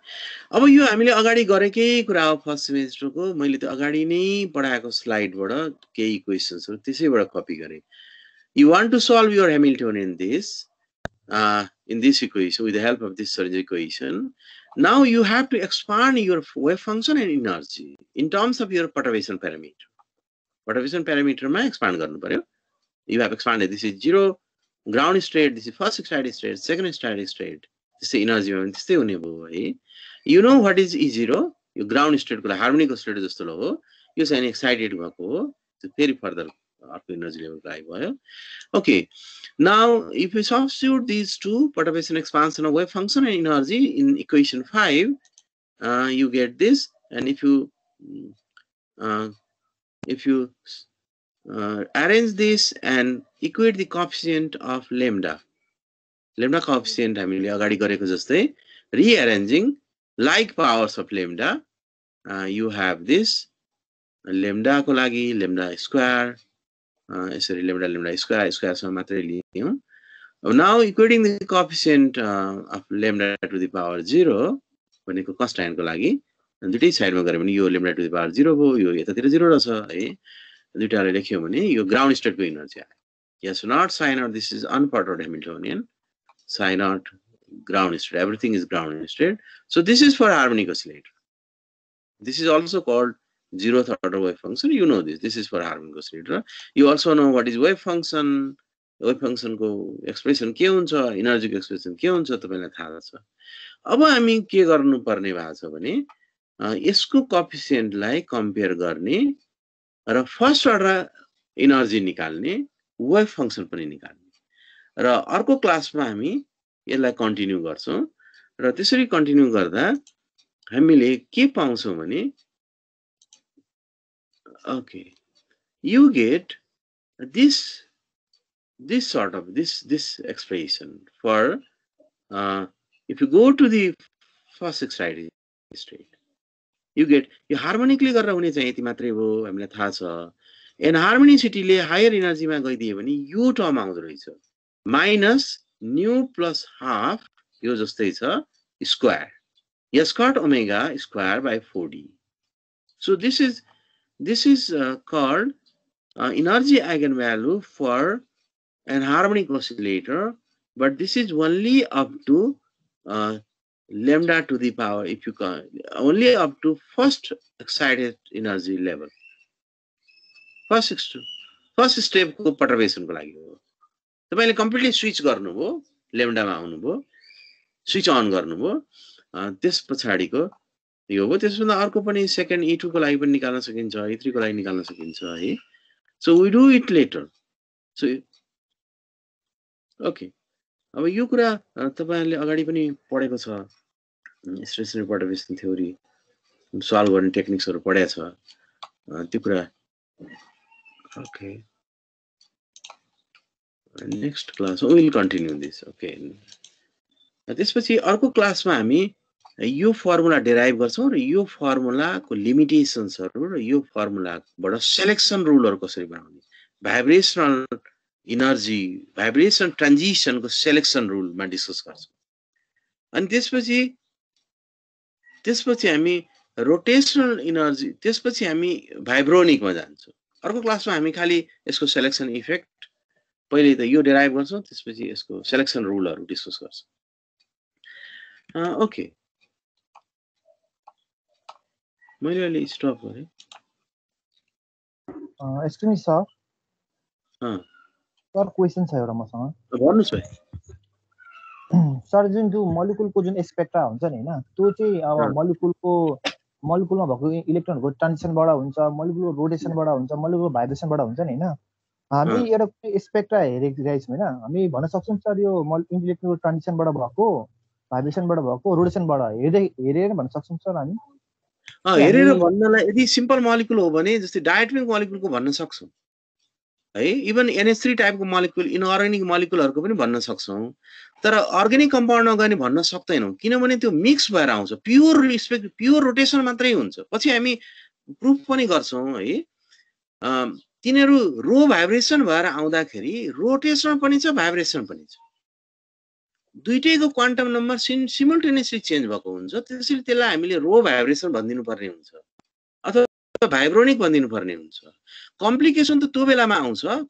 अब यो हामीले अगाडि गरेकै कुरा हो. फर्स्ट सेमेस्टरको मैले त अगाडि नै पढाएको स्लाइडबाट केही इक्वेशन्सहरु त्यसैबाट कपी गरे. You want to solve your Hamiltonian in this equation with the help of this Schrödinger equation. Now you have to expand your wave function and energy in terms of your perturbation parameter. Perturbation parameter मा expand गर्नु पर्यो. You have expanded. This is 0 ground state, this is first static state, second static state. This is energy मा त्यस्तै हुने भयो है. You know what is E0? यो ground state को हार्मोनिक oscillator जस्तो हो. यो चाहिँ एक्साइटेड भएको हो. त्यो फेरि फर्दर अर्को एनर्जी लेभल को आइबयो. Okay, now if you substitute these two, perturbation, expansion of wave function and energy, in equation 5, you get this. And if you arrange this and equate the coefficient of lambda coefficient हामीले अगाडि गरेको जस्तै rearranging like powers of lambda, you have this lambda को लागि lambda square, यसरी lambda square सँग मात्रै लियौं. Now equating the coefficient of lambda to the power 0 भनेको constraint को लागि दुईटै साइडमा गरे भने यो lambda to the power 0 भयो, यो यतातिर 0 रहेछ है. दुईटाले लेख्यो भने यो ग्राउन्ड स्टेट को एनर्जी आयो. Yes, not psi naught, this is unperturbed Hamiltonian. Psi naught ground state, everything is ground state. So this is for harmonic oscillator. This is also called zeroth order wave function. You know this. This is for harmonic oscillator. You also know what is wave function, wave फंक्सनको एक्सप्रेसन के हुन्छ, एनर्जीको एक्सप्रेसन के हुन्छ तपाईलाई थाहा छ। अब हामी के गर्नुपर्ने भएको छ भने यसको कोएफिसिएन्टलाई कम्पेयर गर्ने र फर्स्ट अर्डर एनर्जी निकाल्ने, वेभ फंक्सन पनि निकाल्ने र अर्को क्लासमा हामी यसलाई कन्टिन्यू गर्छौं र त्यसरी कन्टिन्यू गर्दा हामीले के पाउँछौं भने okay you get this sort of this expression for if you go to the first excited state you get यो हार्मोनिकली गरेर हुने चाहिँ यति मात्रै हो हामीलाई थाहा छ। एनहार्मोनिसिटीले हायर एनर्जीमा गइदियो भने यो टर्म आउँदो रहेछ माइनस न्यू प्लस हाफ यो जस्तै छ square s cot omega square by 4d. So this is called energy eigenvalue for an harmonic oscillator, but this is only up to lambda to the power, if you can, only up to first excited energy level. First step को perturbation को लागि हो। तपाईले कम्प्लिटली स्विच गर्नुभयो, लेम्डामा आउनुभयो, स्विच अन गर्नुभयो, त्यसपछाडीको यो हो। त्यसभन्दा अर्को पनि सेकेन्ड E2 को लागि पनि निकाल्न सकिन्छ, E3 को लागि निकाल्न सकिन्छ है। So we do it later. So okay, अब यो कुरा तपाईहरुले अगाडि पनि पढेको छ, स्टेशनरी परटर्बेसन थ्योरी सल्भ गर्ने टेक्निक्सहरु पढ्या छ त्यो कुरा। Okay, next class we will continue this. Okay, त्यसपछि अर्को क्लासमा हामी यो फर्मुला डेराइभ गर्छौं र यो फर्मुलाको लिमिटेशन्सहरु र यो फर्मुलाबाट सेलेक्सन रुलहरु कसरी बनाउने, भाइब्रेसनल एनर्जी, भाइब्रेसन ट्रान्जिसनको सेलेक्सन रुलमा डिस्कस गर्छौं। अनि त्यसपछि हामी रोटेशनल एनर्जी, त्यसपछि हामी भाइब्रोनिकमा जान्छौं। अर्को क्लासमा हामी खाली यसको सेलेक्सन इफेक्ट, पहिले त यो डेराइभ गर्छौं, त्यसपछि यसको सेलेक्सन रुलहरु डिस्कस गर्छौं। ओके, मैले अहिले स्टप गरे। Excuse me sir, sir question छ एउटा मसँग। भन्नुस् भाइ। सर जुन त्यो मोलिकुलको जुन स्पेक्ट्रा हुन्छ नि हैन, त्यो चाहिँ अब मोलिकुलमा भएको इलेक्ट्रोनहरुको ट्रान्जिसनबाट हुन्छ, मोलिकुलको रोटेसनबाट हुन्छ, मोलिकुलको भाइब्रेसनबाट हुन्छ नि हैन। हामी एउटा स्पेक्ट्रा हेरेको छौं हैन, हामी भन्न सक्छौं सर यो इलेक्ट्रोनको ट्रान्जिसनबाट भएको, भाइब्रेसनबाट भएको, रोटेसनबाट हेरेर भन्न सक्छौं सर हामी। हेरेर भन्नलाई यदि सिम्पल मोलिकुल हो भने जस्तै डायटोमिक मोलिकुलको भन्न सक्छौं है, इभन NH3 टाइपको मोलिकुल, इनअर्गेनिक मोलिकुलहरुको पनि भन्न सक्छौं, तर अर्ग्यानिक कम्पाउन्डमा गए भन्न सक्दैनौं किनभने त्यो मिक्स भएर आउँछ, प्योर रोटेसन मात्रै हुन्छ। पछि हामी प्रुफ पनि गर्छौं है, तिनीहरु रो भाइब्रेसन भएर आउँदाखेरि रोटेसन पनि छ, भाइब्रेसन पनि छ, दुईटैको क्वान्टम नम्बर सिमल्टेनियसली चेन्ज भएको हुन्छ। त्यसैले त्यसलाई हामीले रो भाइब्रेसन भनिदिनु पर्ने हुन्छ अथवा भाइब्रोनिक भनिदिनु पर्ने हुन्छ। कम्प्लिकेसन त त्यो बेलामा आउँछ,